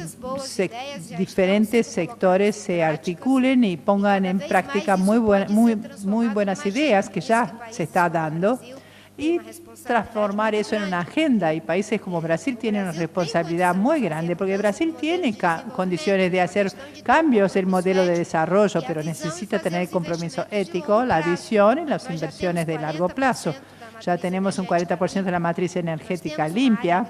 diferentes sectores se articulen y pongan en práctica muy buenas ideas que ya se está dando y transformar eso en una agenda. Y países como Brasil tienen una responsabilidad muy grande porque Brasil tiene condiciones de hacer cambios en el modelo de desarrollo, pero necesita tener el compromiso ético, la visión y las inversiones de largo plazo. Ya tenemos un 40% de la matriz energética limpia.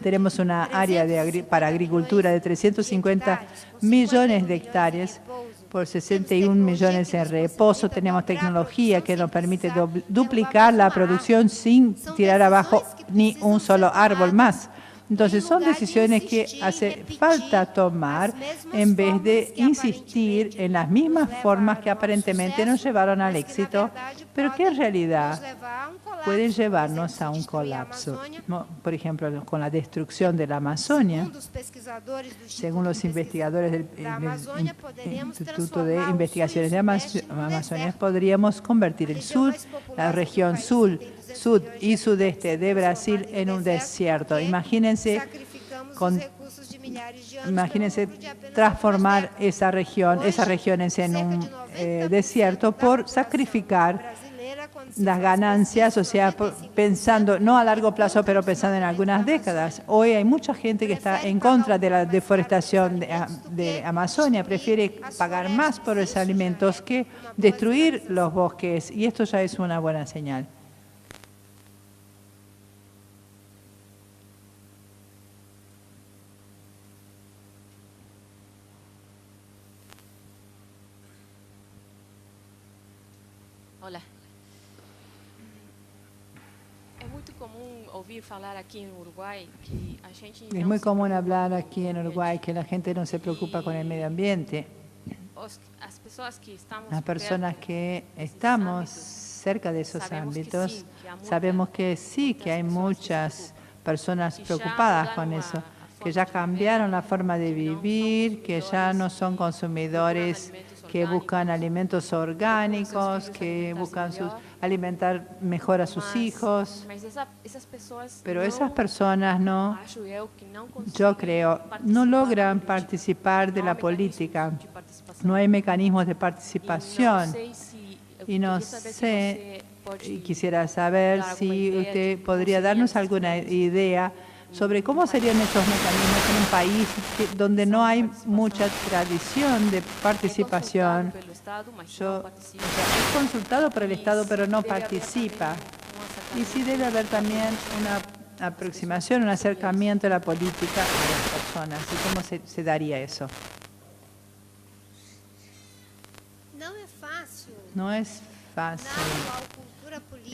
Tenemos una área para agricultura de 350 millones de hectáreas por 61 millones en reposo. Tenemos tecnología que nos permite duplicar la producción sin tirar abajo ni un solo árbol más. Entonces, son decisiones que hace falta tomar en vez de insistir en las mismas formas que aparentemente nos llevaron al éxito, pero que en realidad pueden llevarnos a un colapso. Por ejemplo, con la destrucción de la Amazonia, según los investigadores del Instituto de Investigaciones de Amazonia, podríamos convertir el sur, la región sud y sudeste de Brasil en un desierto. Imagínense transformar esas regiones en un desierto por sacrificar las ganancias, o sea, pensando no a largo plazo, pero pensando en algunas décadas. Hoy hay mucha gente que está en contra de la deforestación de Amazonia, prefiere pagar más por los alimentos que destruir los bosques, y esto ya es una buena señal. Hola. Es muy común hablar aquí en Uruguay que la gente no se preocupa con el medio ambiente. Las personas que estamos cerca de esos ámbitos sabemos que sí, que hay muchas personas preocupadas con eso, que ya cambiaron la forma de vivir, que ya no son consumidores que buscan alimentos orgánicos, que buscan alimentar mejor a sus hijos. Pero esas personas yo creo, no logran participar de la política. No hay mecanismos de participación. Y no sé, y quisiera saber si usted podría darnos alguna idea sobre cómo serían estos mecanismos en un país donde no hay mucha tradición de participación. Yo he consultado por el Estado, pero no participa. Y sí debe haber también una aproximación, un acercamiento a la política a las personas. ¿Y cómo se daría eso? No es fácil.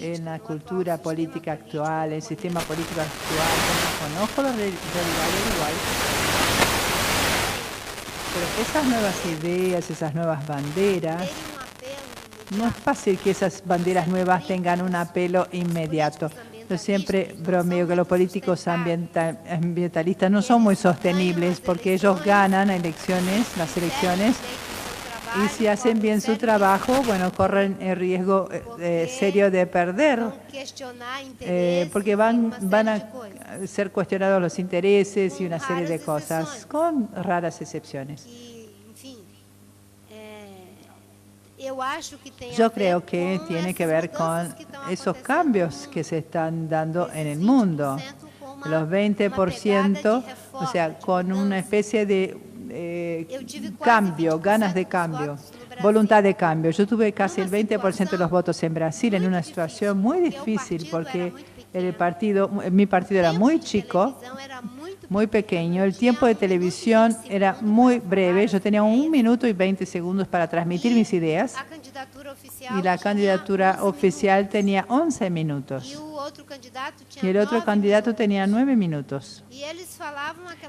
En la cultura política actual, el sistema político actual, no conozco la realidad del Uruguay, pero esas nuevas ideas, esas nuevas banderas, no es fácil que esas banderas nuevas tengan un apelo inmediato. Yo siempre bromeo que los políticos ambientalistas no son muy sostenibles porque ellos ganan las elecciones, y si hacen bien su trabajo, bueno, corren el riesgo serio de perder, porque van a ser cuestionados los intereses y una serie de cosas, con raras excepciones. Yo creo que tiene que ver con esos cambios que se están dando en el mundo. Los 20%, o sea, con una especie de cambio, ganas de cambio, voluntad de cambio. Yo tuve casi el 20% de los votos en Brasil en una situación muy difícil porque mi partido era muy chico, muy pequeño, el tiempo de televisión era muy breve, yo tenía 1 minuto y 20 segundos para transmitir mis ideas y la candidatura oficial tenía 11 minutos. Y el otro candidato tenía 9 minutos.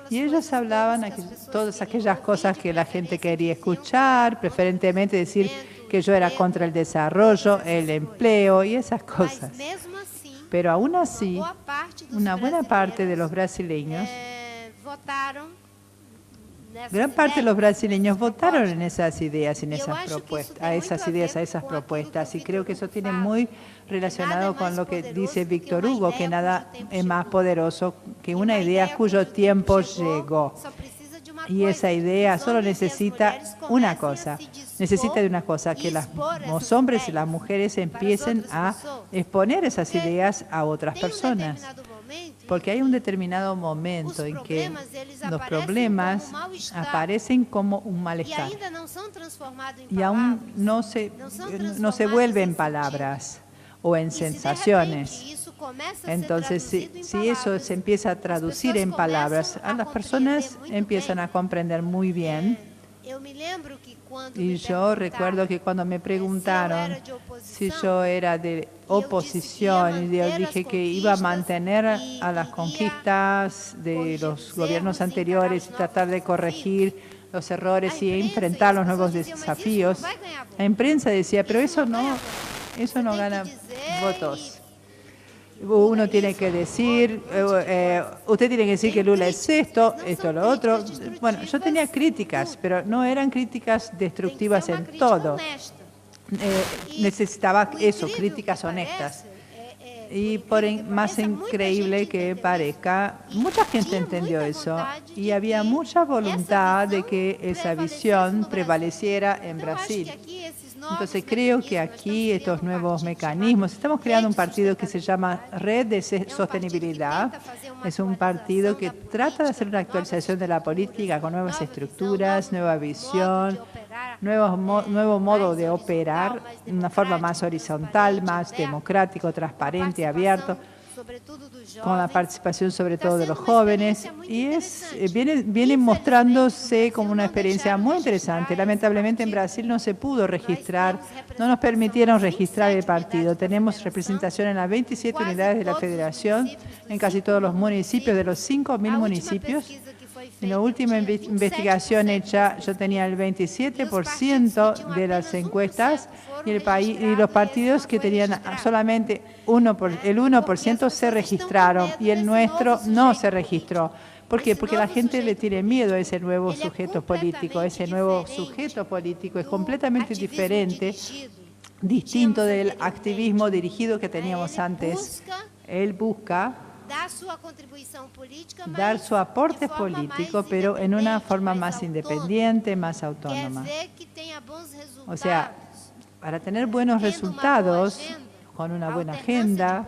Y ellos hablaban todas aquellas cosas que la gente quería escuchar, preferentemente decir que yo era contra el desarrollo, el empleo y esas cosas. Pero aún así, una buena parte de los brasileños, gran parte de los brasileños votaron en esas ideas, en esas propuestas, a esas propuestas. Y creo que eso tiene muy relacionado con lo que dice Víctor Hugo, que nada es más poderoso que una idea cuyo tiempo llegó. Y esa idea solo necesita una cosa, que los hombres y las mujeres empiecen a exponer esas ideas a otras personas. Porque hay un determinado momento en que los problemas aparecen como un malestar y aún no se vuelven palabras o en sensaciones. Entonces, si eso se empieza a traducir en palabras, a las personas empiezan a comprender muy bien. Y yo recuerdo que cuando me preguntaron si yo era de oposición, y yo dije que iba a mantener a las conquistas de los gobiernos anteriores y tratar de corregir los errores y enfrentar los nuevos desafíos, la prensa decía, pero eso no gana votos. Uno tiene que decir, usted tiene que decir que Lula es esto, lo otro. Bueno, yo tenía críticas, pero no eran críticas destructivas en todo. Necesitaba eso, críticas honestas. Y por más increíble que parezca, mucha gente entendió eso y había mucha voluntad de que esa visión prevaleciera en Brasil. Entonces creo que aquí estos nuevos mecanismos, estamos creando un partido que se llama Red de Sostenibilidad. Es un partido que trata de hacer una actualización de la política con nuevas estructuras, nueva visión, nuevo modo de operar, una forma más horizontal, más democrático, transparente, abierto, con la participación sobre todo de los jóvenes, y viene mostrándose como una experiencia muy interesante. Lamentablemente en Brasil no se pudo registrar, no nos permitieron registrar el partido. Tenemos representación en las 27 unidades de la federación, en casi todos los municipios, de los 5.000 municipios. En la última investigación hecha, yo tenía el 27% de las encuestas y los partidos que tenían solamente el 1% se registraron y el nuestro no se registró. ¿Por qué? Porque la gente le tiene miedo a ese nuevo sujeto político. Ese nuevo sujeto político es completamente diferente, distinto del activismo dirigido que teníamos antes. Él busca dar su aporte político, pero en una forma más independiente, más autónoma. O sea, para tener buenos resultados, con una buena agenda,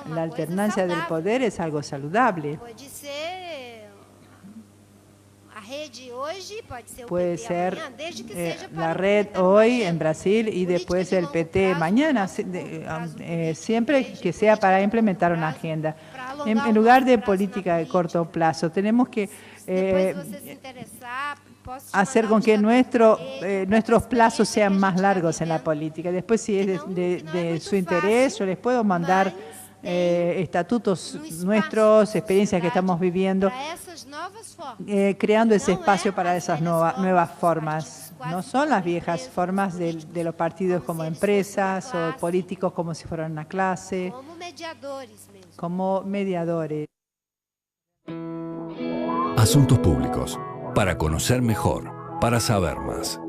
la alternancia del poder es algo saludable. Puede ser la red hoy en Brasil y después el PT mañana, siempre que sea para implementar una agenda. En lugar de política de corto plazo, tenemos que hacer con que nuestros plazos sean más largos en la política. Después, si es de su interés, yo les puedo mandar estatutos nuestros, experiencias que estamos viviendo, creando ese espacio para esas nuevas formas. No son las viejas formas de los partidos como empresas o políticos como si fueran una clase, como mediadores. Asuntos públicos, para conocer mejor, para saber más.